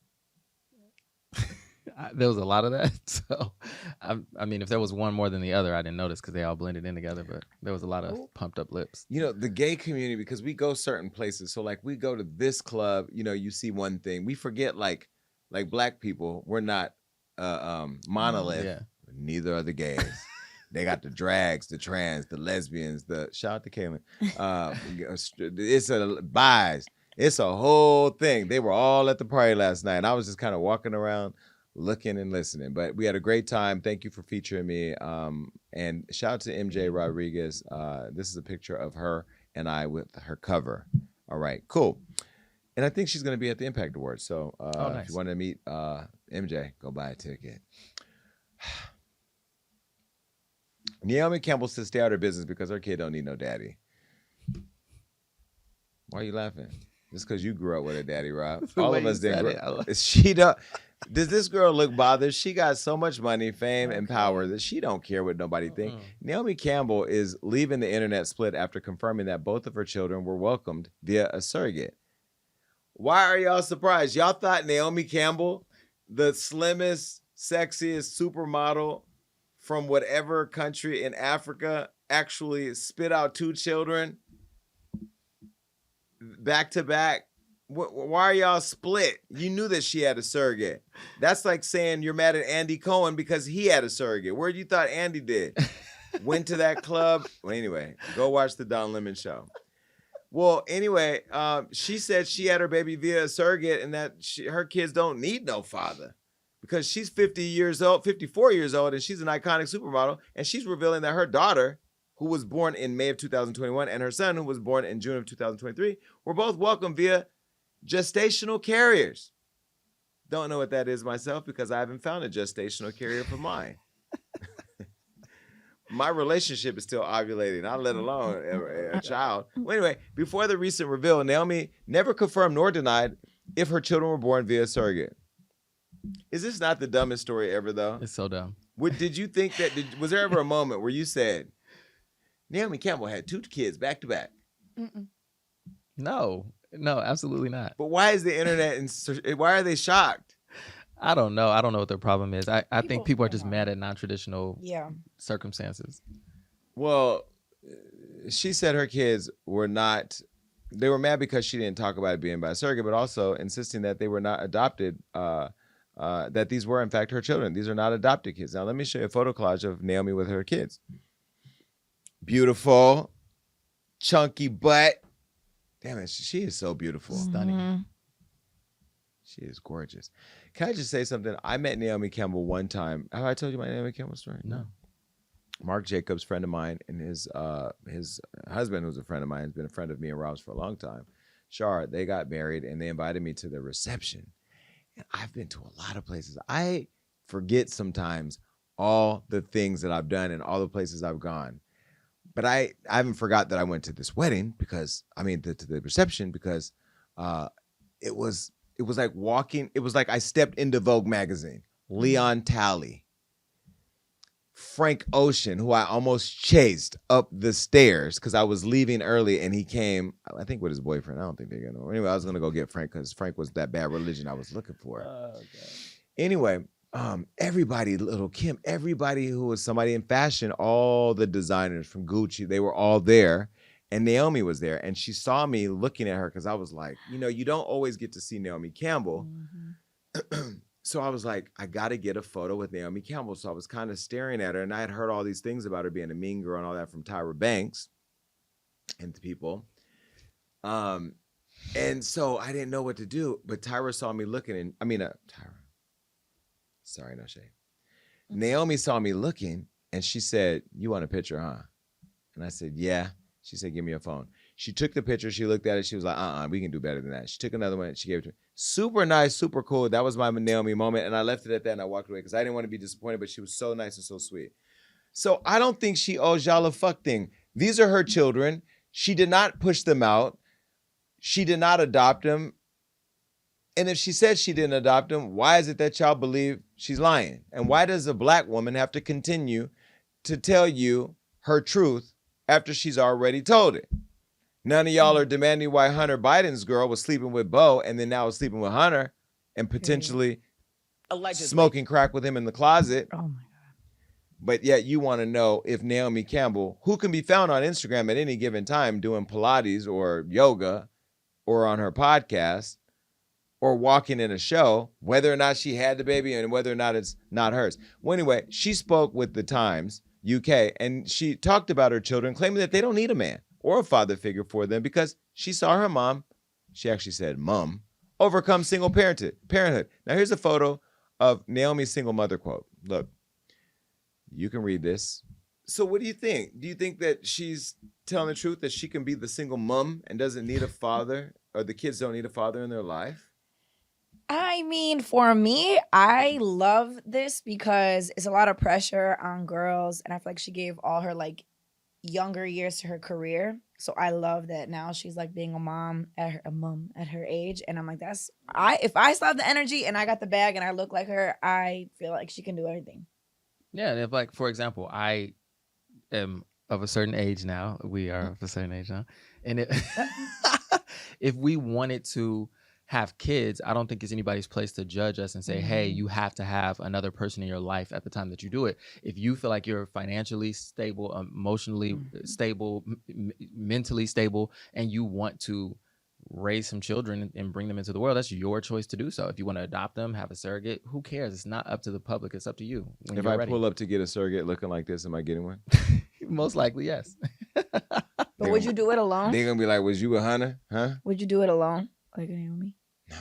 There was a lot of that. So, I mean, if there was one more than the other, I didn't notice because they all blended in together, but there was a lot of pumped up lips. You know, the gay community, because we go certain places. So, like, we go to this club, you know, you see one thing. We forget, like Black people, we're not monolith. Yeah. Neither are the gays. They got the drags, the trans, the lesbians, shout out to Kaylin. It's a buys. It's a whole thing. They were all at the party last night. And I was just kind of walking around looking and listening. But we had a great time. Thank you for featuring me. And shout out to MJ Rodriguez. This is a picture of her and I with her cover. All right, cool. And I think she's going to be at the Impact Awards. So nice. If you want to meet MJ, go buy a ticket. Naomi Campbell says stay out of her business because her kid don't need no daddy. Why are you laughing? Just because you grew up with a daddy, Rob. All of us didn't grow up. She don't. Does this girl look bothered? She got so much money, fame, and power that she don't care what nobody think. Naomi Campbell is leaving the internet split after confirming that both of her children were welcomed via a surrogate. Why are y'all surprised? Y'all thought Naomi Campbell, the slimmest, sexiest supermodel from whatever country in Africa actually spit out 2 children back to back. Why are y'all split? You knew that she had a surrogate. That's like saying you're mad at Andy Cohen because he had a surrogate. Where you thought Andy did? Went to that club. Well, anyway, go watch the Don Lemon show. Well, anyway, she said she had her baby via a surrogate and that her kids don't need no father because she's 54 years old, and she's an iconic supermodel, and she's revealing that her daughter, who was born in May of 2021, and her son, who was born in June of 2023, were both welcomed via gestational carriers. Don't know what that is myself because I haven't found a gestational carrier for mine. My relationship is still ovulating, not let alone a child. Well, anyway, before the recent reveal, Naomi never confirmed nor denied if her children were born via surrogate. Is this not the dumbest story ever, though? It's so dumb. Did you think that, was there ever a moment where you said, Naomi Campbell had 2 kids back to back? No, absolutely not. But why is the internet, why are they shocked? I don't know. I don't know what their problem is. I think people are just mad at non-traditional circumstances. Well, she said her kids were not, they were mad because she didn't talk about it being by surrogate, but also insisting that they were not adopted, that these were, in fact, her children. These are not adopted kids. Now, let me show you a photo collage of Naomi with her kids. Beautiful, chunky butt. Damn it, she is so beautiful. Stunning. She is gorgeous. Can I just say something? I met Naomi Campbell one time. Have I told you my Naomi Campbell story? No. Mark Jacobs, friend of mine, and his husband, who's a friend of mine, has been a friend of me and Rob's for a long time. Shar, they got married, and they invited me to the reception. And I've been to a lot of places. I forget sometimes all the things that I've done and all the places I've gone. But I haven't forgot that I went to this wedding because, to the reception because it was like walking, it was like I stepped into Vogue magazine. Leon Talley, Frank Ocean, who I almost chased up the stairs because I was leaving early and he came, I think with his boyfriend. I don't think they're gonna. Anyway, I was gonna go get Frank because Frank was that bad religion I was looking for. Oh, okay. Anyway, everybody, Little Kim, everybody who was somebody in fashion, all the designers from Gucci, they were all there. And Naomi was there, and she saw me looking at her because I was like, you don't always get to see Naomi Campbell. Mm-hmm. So I was like, I got to get a photo with Naomi Campbell. So I was kind of staring at her, and I had heard all these things about her being a mean girl and all that from Tyra Banks and the people. And so I didn't know what to do, but Tyra saw me looking, and Tyra. Sorry, no shade. Naomi saw me looking, and she said, "You want a picture, huh?" And I said, "Yeah." She said, "Give me your phone." She took the picture. She looked at it. She was like, we can do better than that. She took another one. She gave it to me. Super nice, super cool. That was my Naomi moment. And I left it at that and I walked away because I didn't want to be disappointed, but she was so nice and so sweet. So I don't think she owes y'all a fuck thing. These are her children. She did not push them out. She did not adopt them. And if she said she didn't adopt them, why is it that y'all believe she's lying? And why does a black woman have to continue to tell you her truth after she's already told it? None of y'all are demanding why Hunter Biden's girl was sleeping with Bo and then now is sleeping with Hunter and potentially smoking crack with him in the closet. Oh my God. But yet you want to know if Naomi Campbell, who can be found on Instagram at any given time doing Pilates or yoga or on her podcast or walking in a show, whether or not she had the baby and whether or not it's not hers. Well, anyway, she spoke with the Times UK, and she talked about her children, claiming that they don't need a man or a father figure for them because she saw her mom, she actually said mom, overcome single parenthood. Now here's a photo of Naomi's single mother quote. Look, you can read this. So what do you think? Do you think that she's telling the truth, that she can be the single mom and doesn't need a father, or the kids don't need a father in their life? For me, I love this because it's a lot of pressure on girls, and I feel like she gave all her younger years to her career. So I love that now she's being a mom at her age, and I'm like, if I still have the energy and I got the bag and I look like her, I feel like she can do anything. Yeah, and if for example, I am of a certain age now, we are of a certain age now, and if we wanted to have kids, I don't think it's anybody's place to judge us and say, hey, you have to have another person in your life at the time that you do it. If you feel like you're financially stable, emotionally stable, mentally stable, and you want to raise some children and bring them into the world, that's your choice to do so. If you want to adopt them, have a surrogate, who cares? It's not up to the public. It's up to you. If I pull up to get a surrogate looking like this, am I getting one? Most likely, yes. But would you do it alone? They're going to be like, was you a hunter? Huh? Would you do it alone? Like Naomi? No,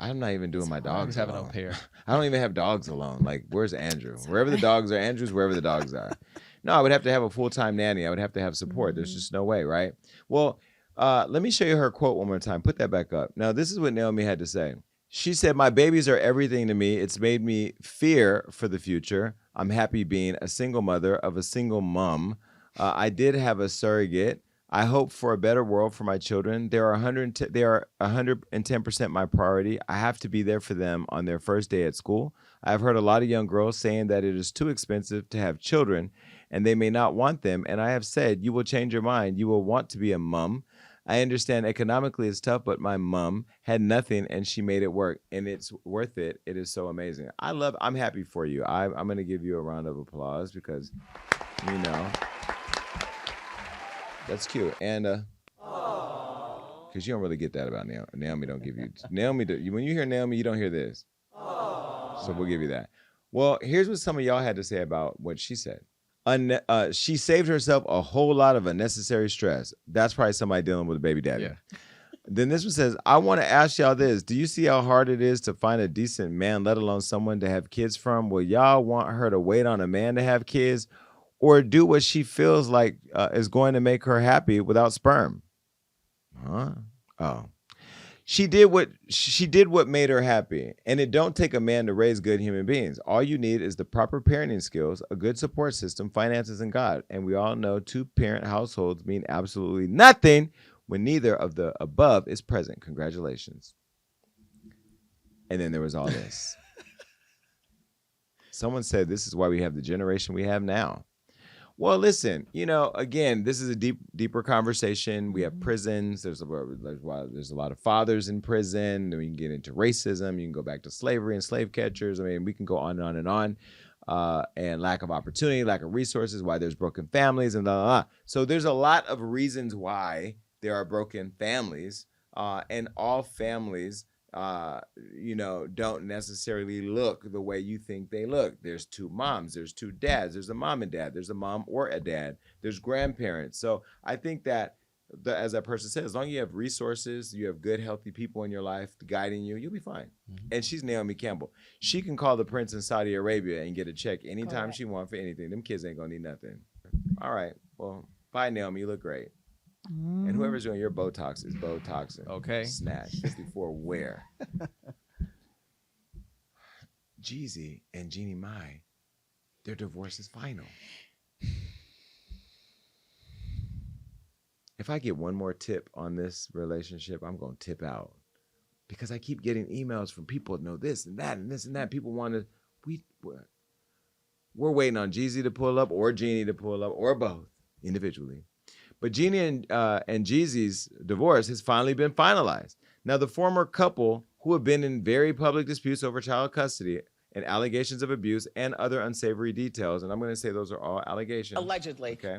I'm not even doing my dogs having alone. a pair. I don't even have dogs alone. Like, where's Andrew? Wherever the dogs are, Andrew's wherever the dogs are. No, I would have to have a full-time nanny. I would have to have support. There's just no way, right? Well, let me show you her quote one more time. Put that back up. Now, this is what Naomi had to say. She said, my babies are everything to me. It's made me fear for the future. I'm happy being a single mother of a single mom. I did have a surrogate. I hope for a better world for my children. They are 110% my priority. I have to be there for them on their first day at school. I've heard a lot of young girls saying that it is too expensive to have children and they may not want them. And I have said, you will change your mind. You will want to be a mom. I understand economically it's tough, but my mom had nothing and she made it work, and it's worth it. It is so amazing. I'm happy for you. I'm going to give you a round of applause because, you know, that's cute. And because you don't really get that about Naomi. Naomi don't give you Naomi. When you hear Naomi, you don't hear this. So we'll give you that. Well, here's what some of y'all had to say about what she said. She saved herself a whole lot of unnecessary stress. That's probably somebody dealing with a baby daddy. Yeah. Then this one says, I want to ask y'all this. Do you see how hard it is to find a decent man, let alone someone to have kids from? Will y'all want her to wait on a man to have kids, or do what she feels like is going to make her happy without sperm? Huh? Oh. She did what made her happy, and it don't take a man to raise good human beings. All you need is the proper parenting skills, a good support system, finances, and God. And we all know two-parent households mean absolutely nothing when neither of the above is present. Congratulations. And then there was all this. Someone said this is why we have the generation we have now. Well, listen, you know, again, this is a deeper conversation. We have prisons. There's a lot of fathers in prison. Then we can get into racism. You can go back to slavery and slave catchers. I mean, we can go on and on and on. And lack of opportunity, lack of resources, why there's broken families, and blah, blah, blah. So there's a lot of reasons why there are broken families. And all families don't necessarily look the way you think they look. There's two moms, there's two dads, there's a mom and dad, there's a mom or a dad, there's grandparents. So I think that, as that person said, as long as you have resources, you have good, healthy people in your life guiding you, you'll be fine. Mm-hmm. And she's Naomi Campbell. She can call the prince in Saudi Arabia and get a check anytime she wants for anything. Them kids ain't gonna need nothing. All right, well, bye, Naomi, you look great. And whoever's doing your Botox is Botoxing. Okay. Snatch. 54 where? Jeezy and Jeannie Mai, their divorce is final. If I get one more tip on this relationship, I'm going to tip out. Because I keep getting emails from people that know this and that and this and that. People want to, we're waiting on Jeezy to pull up or Jeannie to pull up or both individually. But Jeannie and Jeezy's divorce has finally been finalized. Now, the former couple, who have been in very public disputes over child custody and allegations of abuse and other unsavory details, and I'm going to say those are all allegations. Allegedly. Okay.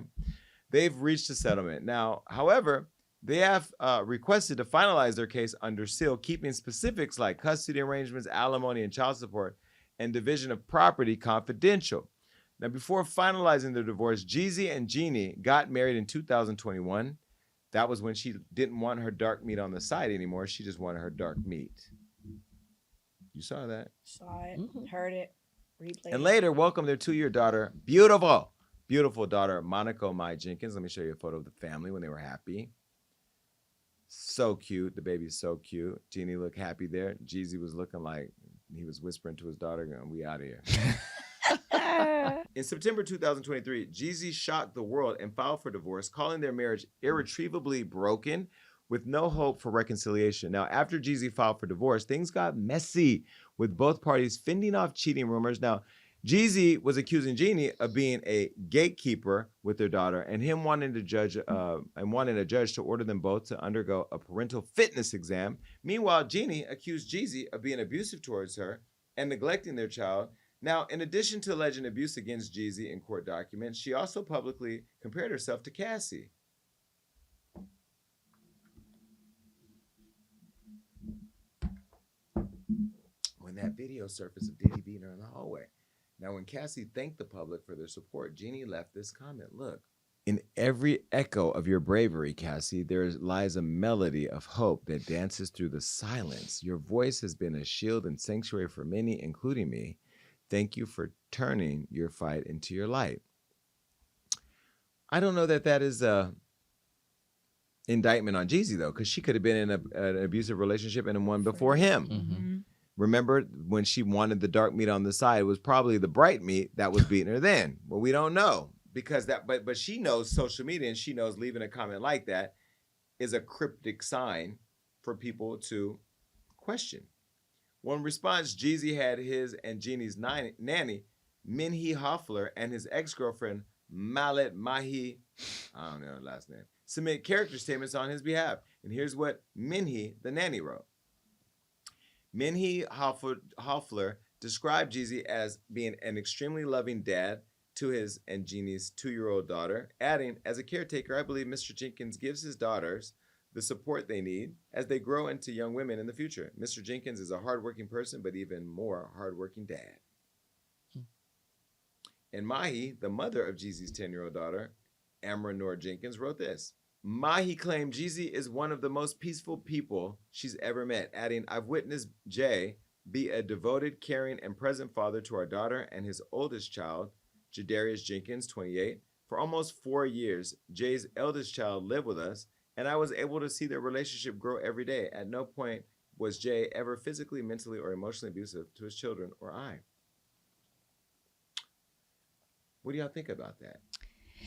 They've reached a settlement. Now, however, they have requested to finalize their case under seal, keeping specifics like custody arrangements, alimony, and child support, and division of property confidential. Now, before finalizing their divorce, Jeezy and Jeannie got married in 2021. That was when she didn't want her dark meat on the side anymore. She just wanted her dark meat. You saw that? Saw it, heard it, replayed. And later, welcomed their 2-year daughter, beautiful daughter, Monica Mai Jenkins. Let me show you a photo of the family when they were happy. So cute. The baby's so cute. Jeannie looked happy there. Jeezy was looking like he was whispering to his daughter, we out of here. In September 2023, Jeezy shocked the world and filed for divorce, calling their marriage irretrievably broken with no hope for reconciliation. Now, after Jeezy filed for divorce, things got messy with both parties fending off cheating rumors. Now, Jeezy was accusing Jeannie of being a gatekeeper with their daughter, and him wanting a judge to order them both to undergo a parental fitness exam. Meanwhile, Jeannie accused Jeezy of being abusive towards her and neglecting their child. Now, in addition to alleging abuse against Jeezy in court documents, she also publicly compared herself to Cassie. When that video surfaced of Diddy beating her in the hallway. Now, when Cassie thanked the public for their support, Jeannie left this comment. Look, in every echo of your bravery, Cassie, there lies a melody of hope that dances through the silence. Your voice has been a shield and sanctuary for many, including me. Thank you for turning your fight into your light. I don't know that is a indictment on Jeezy, though, because she could have been in an abusive relationship and in one before him. Mm-hmm. Remember when she wanted the dark meat on the side, it was probably the bright meat that was beating her then. Well, we don't know because but she knows social media, and she knows leaving a comment like that is a cryptic sign for people to question. Well, in response, Jeezy had his and Jeannie's nanny, Minhee Hoffler, and his ex-girlfriend, Malet Mahi, I don't know her last name, submit character statements on his behalf. And here's what Minhee, the nanny, wrote. Minhee Hoffler described Jeezy as being an extremely loving dad to his and Jeannie's 2-year-old daughter, adding, as a caretaker, I believe Mr. Jenkins gives his daughters the support they need as they grow into young women in the future. Mr. Jenkins is a hardworking person, but even more hardworking dad. And Mahi, the mother of Jeezy's 10-year-old daughter, Amra Noor Jenkins, wrote this. Mahi claimed Jeezy is one of the most peaceful people she's ever met, adding, I've witnessed Jay be a devoted, caring, and present father to our daughter and his oldest child, Jadarius Jenkins, 28. For almost 4 years, Jay's eldest child lived with us, and I was able to see their relationship grow every day. At no point was Jay ever physically, mentally, or emotionally abusive to his children or I. What do y'all think about that?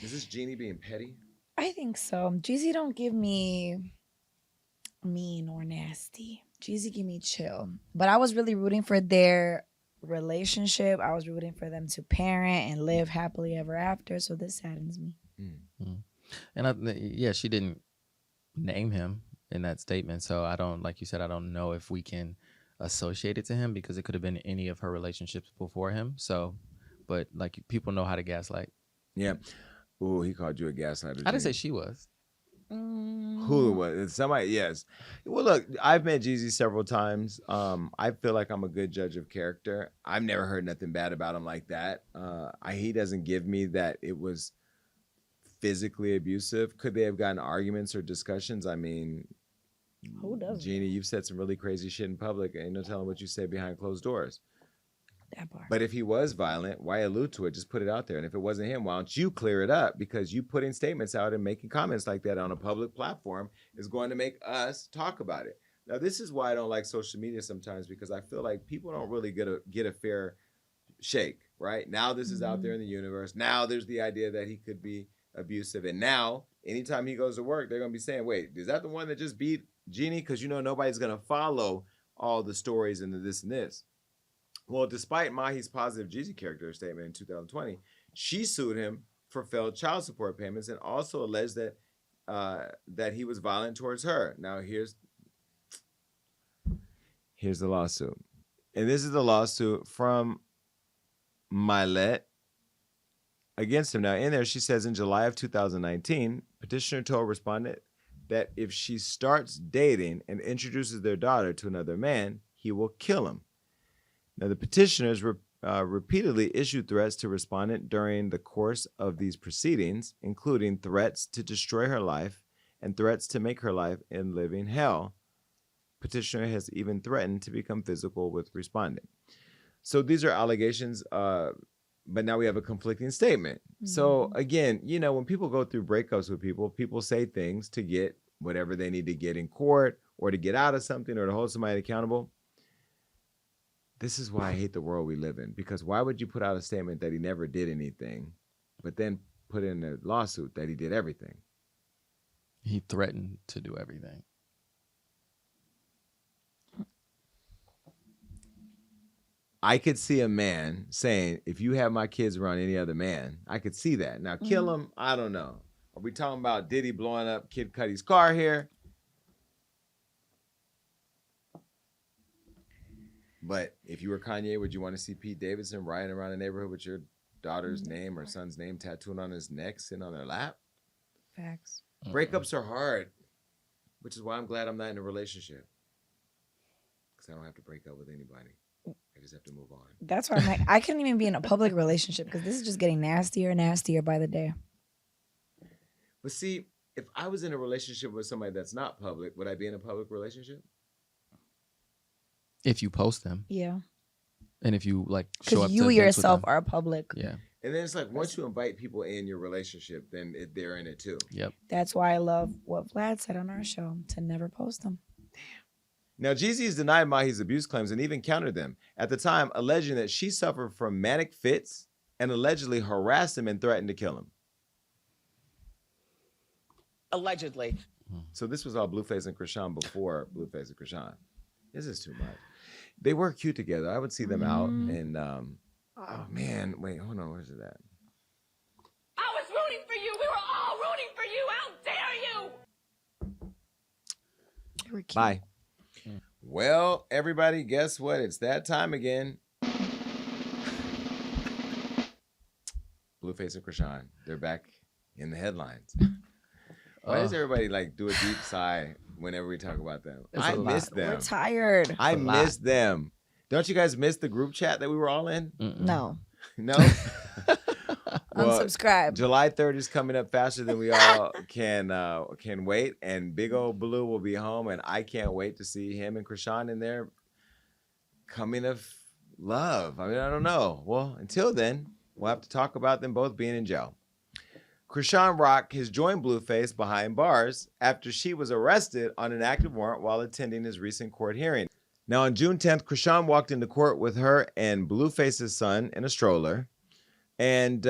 Is this Jeannie being petty? I think so. Jeezy don't give me mean or nasty. Jeezy give me chill. But I was really rooting for their relationship. I was rooting for them to parent and live happily ever after. So this saddens me. Mm-hmm. And she didn't name him in that statement. So I don't, like you said, I don't know if we can associate it to him because it could have been any of her relationships before him. So, but like people know how to gaslight. Yeah. Ooh, he called you a gaslighter. I didn't say she was. Who was? Somebody, yes. Well, look, I've met Jeezy several times. I feel like I'm a good judge of character. I've never heard nothing bad about him like that. He doesn't give me that it was physically abusive. Could they have gotten arguments or discussions? I mean, who doesn't? Jeannie, you've said some really crazy shit in public. Ain't no telling what you say behind closed doors. That part. But if he was violent, why allude to it? Just put it out there. And if it wasn't him, why don't you clear it up? Because you putting statements out and making comments like that on a public platform is going to make us talk about it. Now, this is why I don't like social media sometimes, because I feel like people don't really get a fair shake, right? Now this is out there in the universe. Now there's the idea that he could be abusive. And now, anytime he goes to work, they're going to be saying, wait, is that the one that just beat Jeannie? Because, nobody's going to follow all the stories and the this and this. Well, despite Mahi's positive Jeezy character statement in 2020, she sued him for failed child support payments and also alleged that he was violent towards her. Now, here's the lawsuit. And this is the lawsuit from Milet against him. Now, in there, she says in July of 2019, petitioner told respondent that if she starts dating and introduces their daughter to another man, he will kill him. Now, the petitioners repeatedly issued threats to respondent during the course of these proceedings, including threats to destroy her life and threats to make her life in living hell. Petitioner has even threatened to become physical with respondent. So these are allegations, but now we have a conflicting statement. Mm-hmm. So again, when people go through breakups with people say things to get whatever they need to get in court or to get out of something or to hold somebody accountable. This is why I hate the world we live in, because why would you put out a statement that he never did anything, but then put in a lawsuit that he did everything? He threatened to do everything. I could see a man saying, if you have my kids around any other man, I could see that. Now, kill him, I don't know. Are we talking about Diddy blowing up Kid Cudi's car here? But if you were Kanye, would you want to see Pete Davidson riding around the neighborhood with your daughter's name or son's name tattooed on his neck, sitting on their lap? Facts. Breakups are hard, which is why I'm glad I'm not in a relationship. Because I don't have to break up with anybody. I just have to move on. That's why I'm like, I couldn't even be in a public relationship because this is just getting nastier and nastier by the day. But see, if I was in a relationship with somebody that's not public, would I be in a public relationship? If you post them. Yeah. And if you like show up because you yourself are public. Yeah. And then it's like, once you invite people in your relationship, then they're in it too. Yep. That's why I love what Vlad said on our show, to never post them. Now, Jeezy has denied Mahi's abuse claims and even countered them, at the time alleging that she suffered from manic fits and allegedly harassed him and threatened to kill him. Allegedly. So this was all Blueface and Chrisean before Blueface and Chrisean. This is too much. They were cute together. I would see them out and, oh man, wait, hold on, where's it at? I was rooting for you. We were all rooting for you. How dare you? They were cute. Bye. Well, everybody, guess what? It's that time again. Blueface and Chrisean, they're back in the headlines. Why does everybody like do a deep sigh whenever we talk about them? I miss them. We're tired. I miss them. Don't you guys miss the group chat that we were all in? No. No? Unsubscribe. July 3rd is coming up faster than we all can wait, and Big Ol' Blue will be home, and I can't wait to see him and Chrisean in their coming of love. I mean, I don't know. Well, until then, we'll have to talk about them both being in jail. Chrisean Rock has joined Blueface behind bars after she was arrested on an active warrant while attending his recent court hearing. Now, on June 10th, Chrisean walked into court with her and Blueface's son in a stroller, and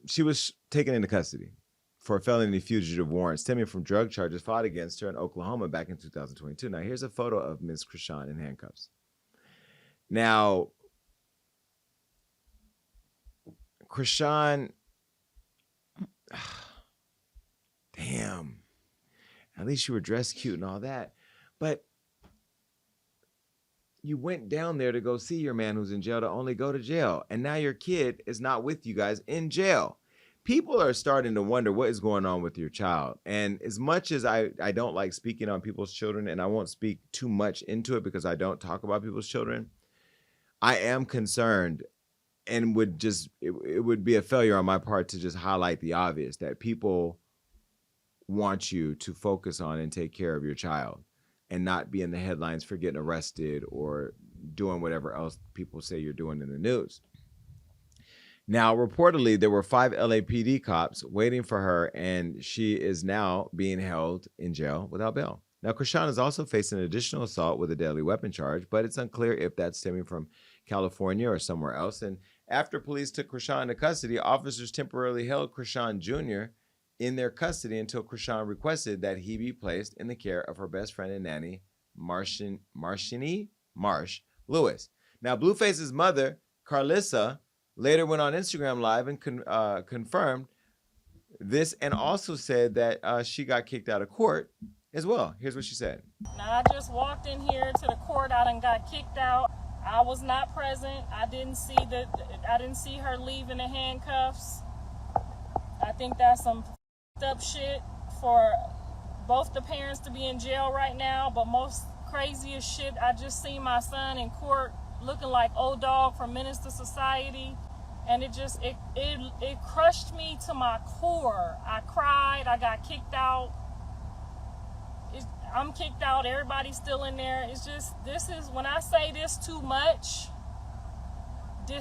she was taken into custody for a felony fugitive warrant stemming from drug charges filed against her in Oklahoma back in 2022. Now, here's a photo of Ms. Chrisean in handcuffs. Now, Chrisean, damn, at least you were dressed cute and all that, but you went down there to go see your man who's in jail to only go to jail, and now your kid is not with you guys in jail. People are starting to wonder what is going on with your child. And as much as I don't like speaking on people's children, and I won't speak too much into it because I don't talk about people's children, I am concerned, and would just it would be a failure on my part to just highlight the obvious, that people want you to focus on and take care of your child and not be in the headlines for getting arrested or doing whatever else people say you're doing in the news. Now, reportedly, there were 5 LAPD cops waiting for her, and she is now being held in jail without bail. Now, Chrisean is also facing an additional assault with a deadly weapon charge, but it's unclear if that's stemming from California or somewhere else. And after police took Chrisean into custody, officers temporarily held Chrisean Jr. in their custody until Chrisean requested that he be placed in the care of her best friend and nanny, Marsh Lewis. Now, Blueface's mother, Carlissa, later went on Instagram Live and confirmed this, and also said that she got kicked out of court as well. Here's what she said. Now, I just walked in here to the court. I done got kicked out. I was not present. I didn't see her leave in the handcuffs. I think that's some up shit for both the parents to be in jail right now, but most craziest shit, I just seen my son in court looking like old dog from Menace to Society, and it crushed me to my core. I cried. I got kicked out. I'm kicked out. Everybody's still in there. It's just, this is, when I say this too much. At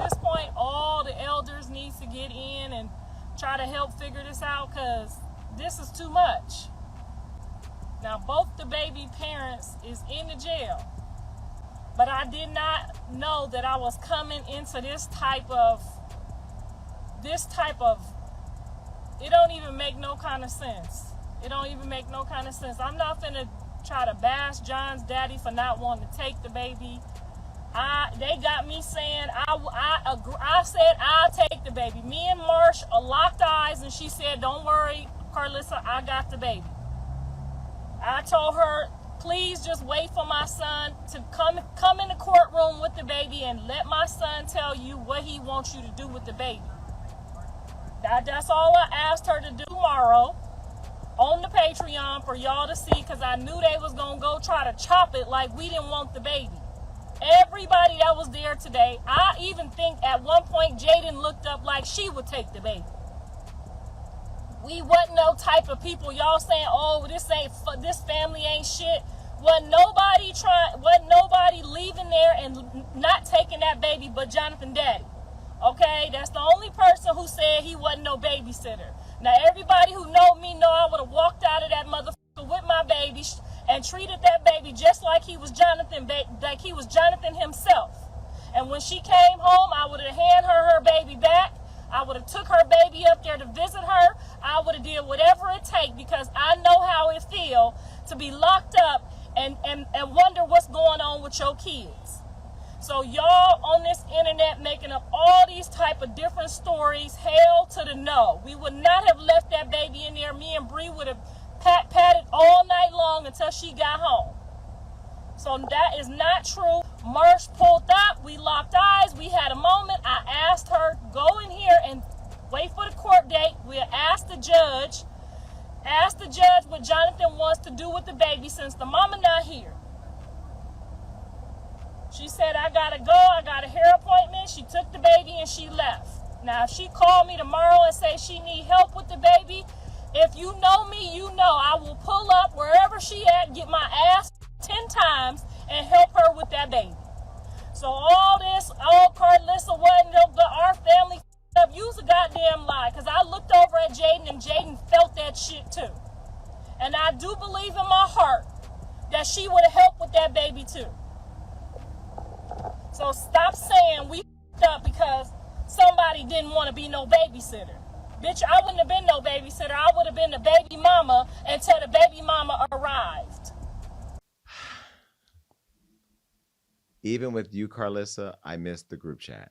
this point, all the elders need to get in and try to help figure this out, because this is too much. Now, both the baby parents is in the jail, but I did not know that I was coming into this type of, it don't even make no kind of sense. I'm not finna try to bash John's daddy for not wanting to take the baby. They got me saying, I said I'll take the baby. Me and Marsh locked eyes, and she said, don't worry, Carlissa, I got the baby. I told her, please just wait for my son to come in the courtroom with the baby and let my son tell you what he wants you to do with the baby. That's all I asked her to do tomorrow on the Patreon for y'all to see, because I knew they was going to go try to chop it like we didn't want the baby. Everybody that was there today, I even think at one point Jaden looked up like she would take the baby. We wasn't no type of people y'all saying, oh, this family ain't shit. Wasn't nobody leaving there and not taking that baby but Jonathan daddy. Okay, that's the only person who said he wasn't no babysitter. Now everybody who know me know I would have walked out of that motherfucker with my baby and treated that baby just like he was Jonathan, himself. And when she came home, I would have handed her baby back. I would have took her baby up there to visit her. I would have did whatever it takes, because I know how it feels to be locked up and wonder what's going on with your kids. So y'all on this internet making up all these type of different stories, hell to the no. We would not have left that baby in there. Me and Bree would have patted all night long until she got home. So that is not true. Marsh pulled up. We locked eyes. We had a moment. I asked her, go in here and wait for the court date. We'll ask the judge what Jonathan wants to do with the baby since the mama not here. She said, I gotta go. I got a hair appointment. She took the baby and she left. Now, if she called me tomorrow and say she need help with the baby, if you know me, you know I will pull up wherever she at, get my ass 10 times and help her with that baby. So all this, Carlissa wasn't our family up. Use a goddamn lie, because I looked over at Jaden and Jaden felt that shit too. And I do believe in my heart that she would have helped with that baby too. So stop saying we up because somebody didn't want to be no babysitter. Bitch, I wouldn't have been no babysitter. I would have been the baby mama until the baby mama arrived. Even with you, Carlissa, I missed the group chat.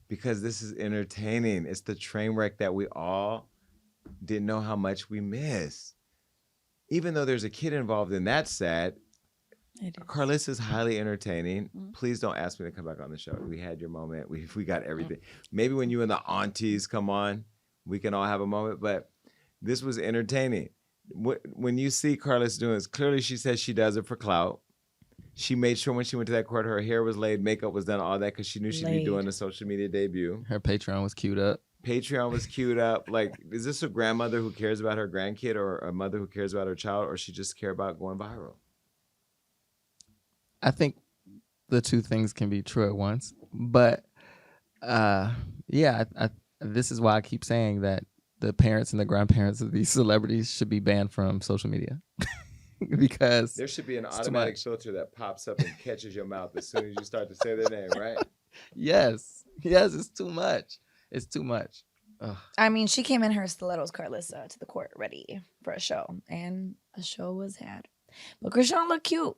Because this is entertaining. It's the train wreck that we all didn't know how much we miss. Even though there's a kid involved in that sad, Carlissa is highly entertaining. Please don't ask me to come back on the show. We had your moment. We got everything. Maybe when you and the aunties come on, we can all have a moment. But this was entertaining. When you see Carlissa doing this, clearly she says she does it for clout. She made sure when she went to that court, her hair was laid, makeup was done, all that, because she knew she'd be doing a social media debut. Her Patreon was queued up. Like, is this a grandmother who cares about her grandkid, or a mother who cares about her child, or she just care about going viral? I think the two things can be true at once. But this is why I keep saying that the parents and the grandparents of these celebrities should be banned from social media. Because there should be an automatic filter that pops up and catches your mouth as soon as you start to say their name, right? Yes, it's too much. It's too much. Ugh. I mean, she came in her stilettos, Carlissa, to the court ready for a show, and a show was had. But Chrisean looked cute,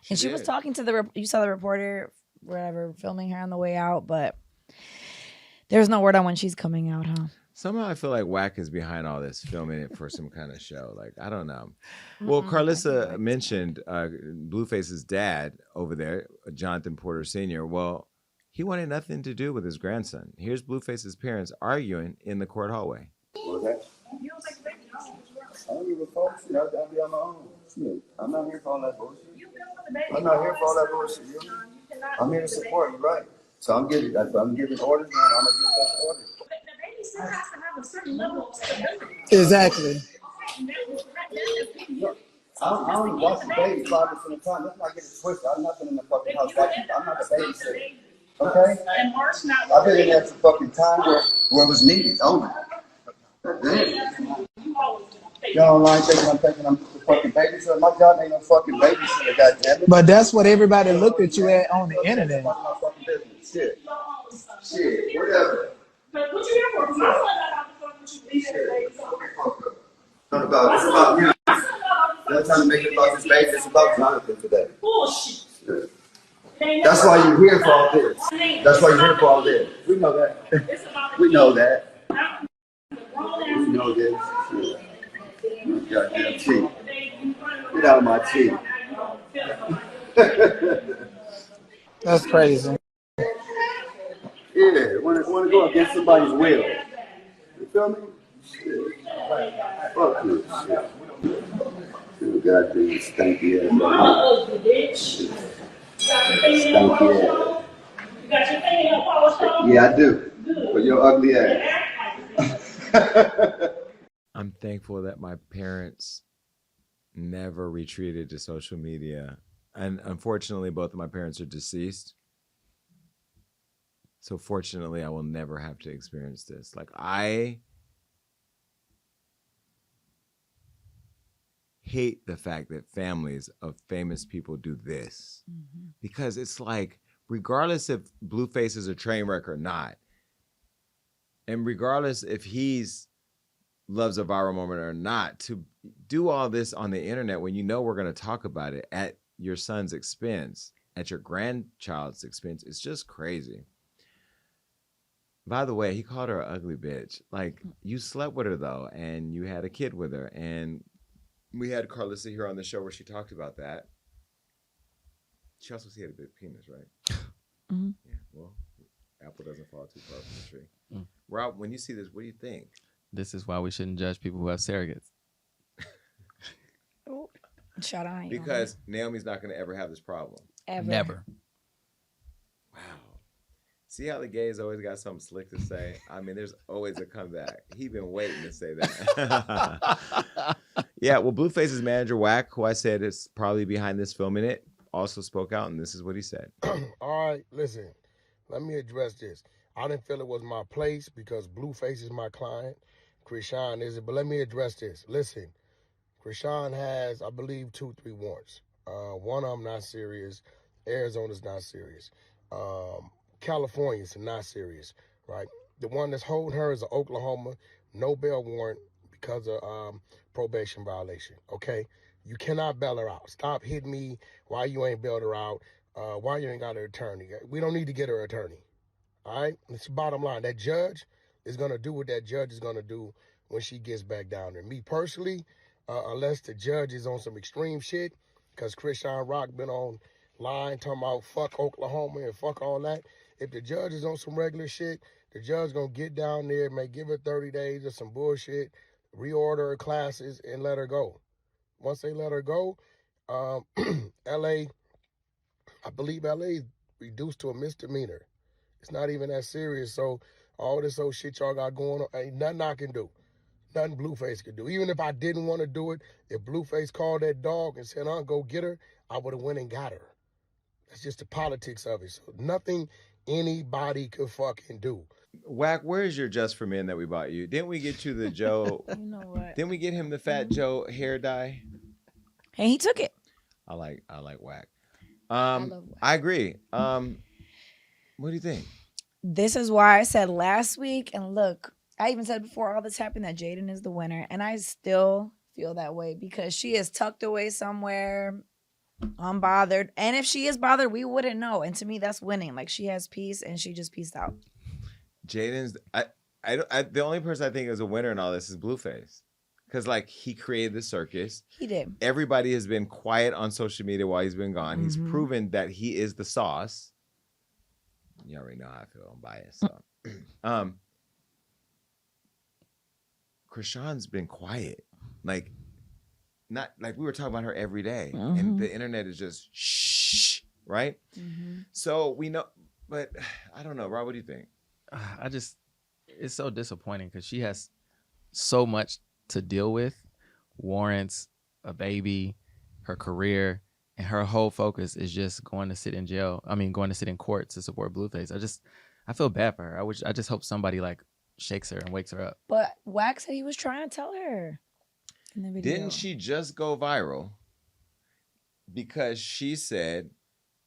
and she was talking to you saw the reporter, whatever, filming her on the way out, but there's no word on when she's coming out, huh? Somehow I feel like Wack is behind all this, filming it for some kind of show. Like, I don't know. Well, Carlissa mentioned Blueface's dad over there, Jonathan Porter Sr. Well, he wanted nothing to do with his grandson. Here's Blueface's parents arguing in the court hallway. What's that? I don't give a fuck. Shit, I'll be on my own. Shit, I'm not here for all that bullshit. I'm not here for all that bullshit. You know? I'm here to support you, right? So I'm giving orders, man. I'm gonna give those orders. Still has to have a certain level of stability. Exactly. I only watch the baby 5% of the time. Let's not get it twisted. I'm nothing in the fucking house watching. I'm not the babysitter. Okay? I've been in there for fucking time where it was needed. Only. Y'all online thinking I'm the fucking babysitter. My job ain't no fucking babysitter, goddammit. But that's what everybody looked at you at on the internet. My fucking business. Shit, whatever. But what you here for? I found out how the fuck you leave that baby. It's about you. That's trying to make it about this baby. It's about Jonathan today. Bullshit. That's why you're here for all this. That's why you're here for all this. We know that. We know that. We know this. Goddamn tea. Get out of my tea. That's crazy. Yeah, want to go against somebody's will. You feel me? Shit. Fuck this shit. Goddamn stanky ass. Stanky ass. Yeah, I do. But your ugly ass. I'm thankful that my parents never retreated to social media. And unfortunately, both of my parents are deceased. So fortunately, I will never have to experience this. Like, I hate the fact that families of famous people do this. Mm-hmm. Because it's like, regardless if Blueface is a train wreck or not, and regardless if he's loves a viral moment or not, to do all this on the internet when you know we're going to talk about it at your son's expense, at your grandchild's expense, it's just crazy. By the way, he called her an ugly bitch. Like, you slept with her though, and you had a kid with her, and we had Carlissa here on the show where she talked about that. She also had a big penis, right? Mm-hmm. Yeah, well, apple doesn't fall too far from the tree. Mm. Rob, when you see this, what do you think? This is why we shouldn't judge people who have surrogates. Shut eye. Because Naomi's not going to ever have this problem. Ever. Never. Wow. See how the gays always got something slick to say? I mean, there's always a comeback. He been waiting to say that. Yeah, well, Blueface's manager, Wack, who I said is probably behind this filming it, also spoke out, and this is what he said. All right, listen. Let me address this. I didn't feel it was my place because Blueface is my client. Chrisean isn't. But let me address this. Listen, Chrisean has, I believe, 2-3 warrants. One of them not serious. Arizona's not serious. California's not serious, right? The one that's holding her is an Oklahoma no bail warrant because of probation violation, okay? You cannot bail her out. Stop hitting me why you ain't bailed her out, why you ain't got her attorney. We don't need to get her attorney, all right? It's the bottom line. That judge is going to do what that judge is going to do when she gets back down there. Me personally, unless the judge is on some extreme shit, because Chrisean Rock been on line talking about fuck Oklahoma and fuck all that. If the judge is on some regular shit, the judge going to get down there, may give her 30 days or some bullshit, reorder her classes, and let her go. Once they let her go, L.A., I believe L.A. is reduced to a misdemeanor. It's not even that serious. So all this old shit y'all got going on, ain't nothing I can do. Nothing Blueface could do. Even if I didn't want to do it, if Blueface called that dog and said, go get her, I would have went and got her. That's just the politics of it. So nothing anybody could fucking do. Wack, where's your Just for Men that we bought you? Didn't we get you the Joe? You know what? Didn't we get him the Fat Joe hair dye? And he took it. I like Wack. I love Wack. I agree. What do you think? This is why I said last week, and look, I even said before all this happened that Jaden is the winner, and I still feel that way because she is tucked away somewhere, unbothered. And if she is bothered, we wouldn't know. And to me, that's winning. Like, she has peace, and she just peaced out. Jaden's, the only person I think is a winner in all this is Blueface. Because, like, he created the circus. He did. Everybody has been quiet on social media while he's been gone. Mm-hmm. He's proven that he is the sauce. You already know how I feel. I'm biased. So. Chrisean's been quiet. Like, not like we were talking about her every day. Mm-hmm. And the internet is just shh, right? Mm-hmm. So we know, but I don't know. Rob, what do you think? It's so disappointing because she has so much to deal with. Warrants, a baby, her career, and her whole focus is just going to sit in jail. I mean, going to sit in court to support Blueface. I feel bad for her. I just hope somebody like shakes her and wakes her up. But Wax said he was trying to tell her in the video. Didn't she just go viral because she said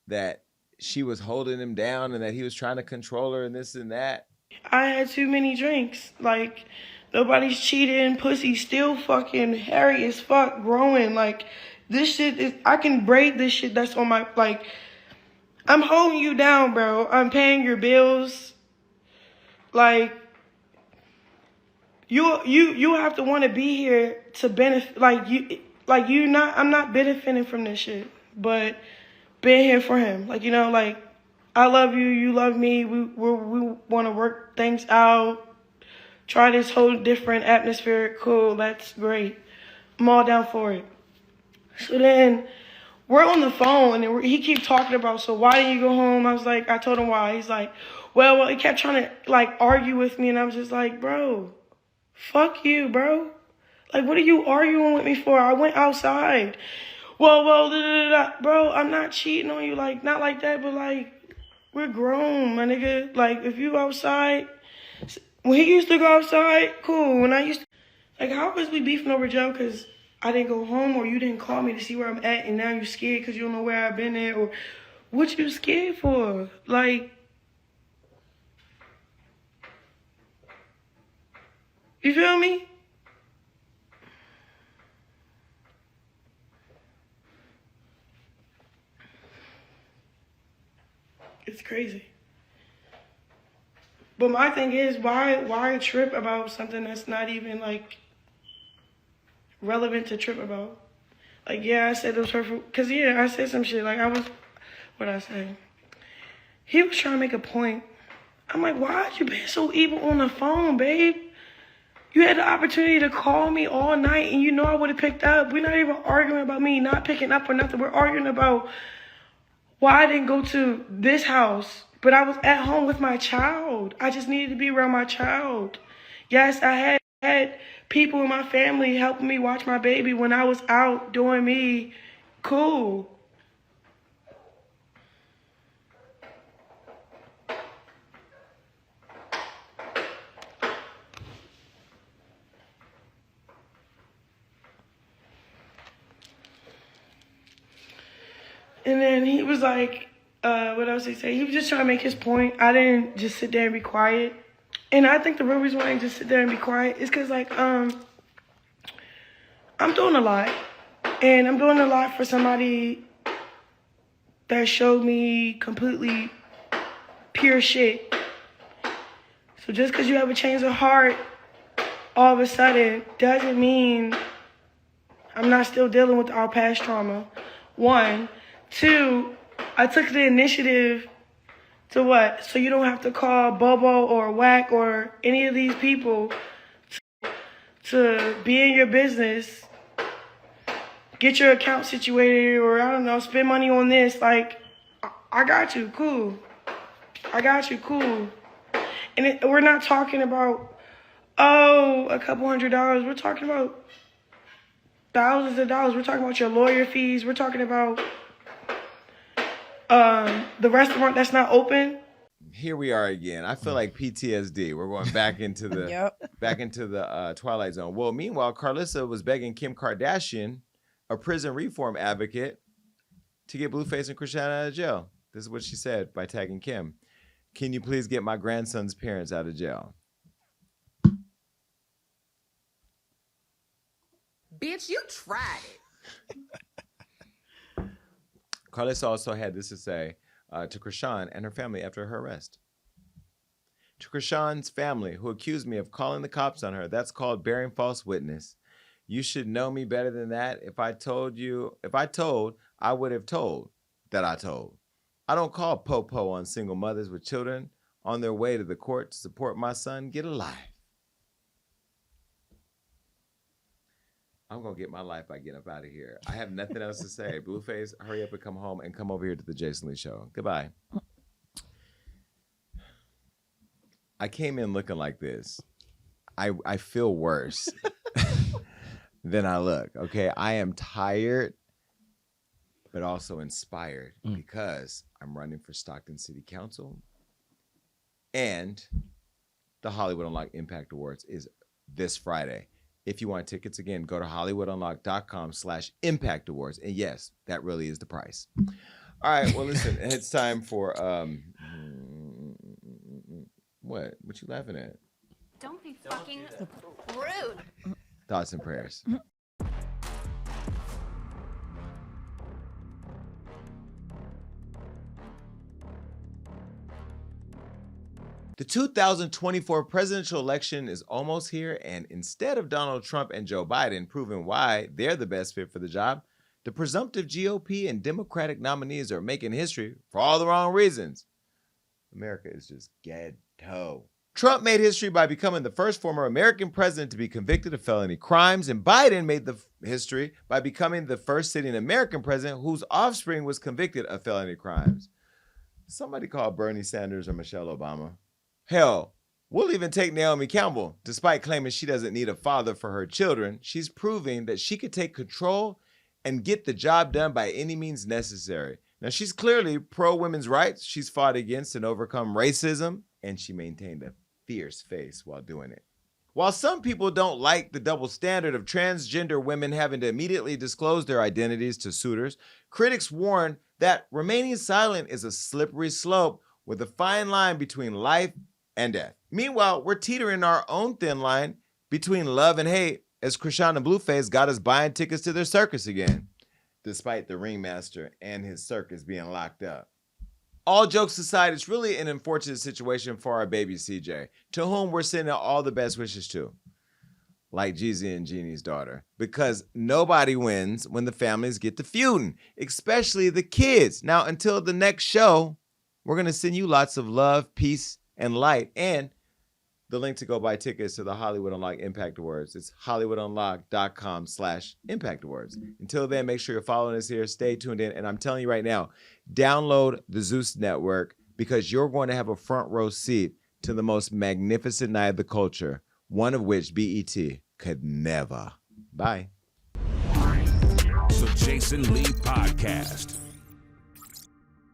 that she was holding him down and that he was trying to control her and this and that? I had too many drinks. Like, nobody's cheating. Pussy's still fucking hairy as fuck, growing. Like, This shit is, I can braid this shit that's on my, like, I'm holding you down, bro. I'm paying your bills. Like, you have to want to be here to benefit, I'm not benefiting from this shit, but being here for him. Like, like, I love you, you love me, we want to work things out, try this whole different atmosphere. Cool, that's great. I'm all down for it. So then we're on the phone and he keeps talking about, so why didn't you go home? I told him why. He's like, well, he kept trying to like argue with me, and I was just like, bro, fuck you, bro. Like, what are you arguing with me for? I went outside. Well, da, da, da, da. Bro, I'm not cheating on you, like, not like that, but like, we're grown, my nigga. Like, if you outside, when he used to go outside, cool. When I used to, like, how was we beefing over Joe? Because I didn't go home, or you didn't call me to see where I'm at, and now you're scared because you don't know where I've been at, or what you scared for? Like, you feel me? It's crazy. But my thing is, why trip about something that's not even, like, relevant to trip about? Like, yeah, I said it was hurtful. Because, yeah, I said some shit. Like, what'd I say? He was trying to make a point. I'm like, why you been so evil on the phone, babe? You had the opportunity to call me all night, and you know I would have picked up. We're not even arguing about me not picking up or nothing. We're arguing about why I didn't go to this house, but I was at home with my child. I just needed to be around my child. Yes, I had people in my family helping me watch my baby when I was out doing me. Cool. And then he was like, what else did he say? He was just trying to make his point. I didn't just sit there and be quiet. And I think the real reason why I didn't just sit there and be quiet is because, like, I'm doing a lot. And I'm doing a lot for somebody that showed me completely pure shit. So just because you have a change of heart all of a sudden doesn't mean I'm not still dealing with our past trauma. 1. 2, I took the initiative to what? So you don't have to call Bobo or Whack or any of these people to be in your business, get your account situated, or I don't know, spend money on this. Like, I got you, cool. I got you, cool. And we're not talking about, a couple $100. We're talking about thousands of dollars. We're talking about your lawyer fees. We're talking about the restaurant that's not open. Here we are again. I feel like PTSD. We're going back into the back into the Twilight Zone. Well, meanwhile, Carlissa was begging Kim Kardashian, a prison reform advocate, to get Blueface and Chrisean out of jail. This is what she said by tagging Kim. Can you please get my grandson's parents out of jail? Bitch, you tried it. Carlissa also had this to say to Chrisean and her family after her arrest. To Chrisean's family, who accused me of calling the cops on her, that's called bearing false witness. You should know me better than that. If I told, I would have told that I told. I don't call po-po on single mothers with children on their way to the court to support my son get a life. I'm going to get my life by getting up out of here. I have nothing else to say. Blueface, hurry up and come home and come over here to the Jason Lee Show. Goodbye. I came in looking like this. I feel worse than I look, okay? I am tired, but also inspired because I'm running for Stockton City Council, and the Hollywood Unlocked Impact Awards is this Friday. If you want tickets, again, go to hollywoodunlocked.com/Impact Awards. And yes, that really is the price. All right, well, listen, it's time for, what? What you laughing at? Don't be fucking rude. Thoughts and prayers. The 2024 presidential election is almost here, and instead of Donald Trump and Joe Biden proving why they're the best fit for the job, the presumptive GOP and Democratic nominees are making history for all the wrong reasons. America is just ghetto. Trump made history by becoming the first former American president to be convicted of felony crimes, and Biden made the history by becoming the first sitting American president whose offspring was convicted of felony crimes. Somebody call Bernie Sanders or Michelle Obama. Hell, we'll even take Naomi Campbell. Despite claiming she doesn't need a father for her children, she's proving that she could take control and get the job done by any means necessary. Now, she's clearly pro-women's rights. She's fought against and overcome racism, and she maintained a fierce face while doing it. While some people don't like the double standard of transgender women having to immediately disclose their identities to suitors, critics warn that remaining silent is a slippery slope with a fine line between life and death. Meanwhile, we're teetering our own thin line between love and hate as Chrisean and Blueface got us buying tickets to their circus again, despite the ringmaster and his circus being locked up. All jokes aside, it's really an unfortunate situation for our baby CJ, to whom we're sending all the best wishes to, like Jeezy and Jeannie's daughter, because nobody wins when the families get to feuding, especially the kids. Now, until the next show, we're going to send you lots of love, peace, and light, and the link to go buy tickets to the Hollywood Unlocked Impact Awards. It's hollywoodunlocked.com/Impact Awards. Until then, make sure you're following us here. Stay tuned in. And I'm telling you right now, download the Zeus Network because you're going to have a front row seat to the most magnificent night of the culture, one of which BET could never. Bye. The Jason Lee Podcast.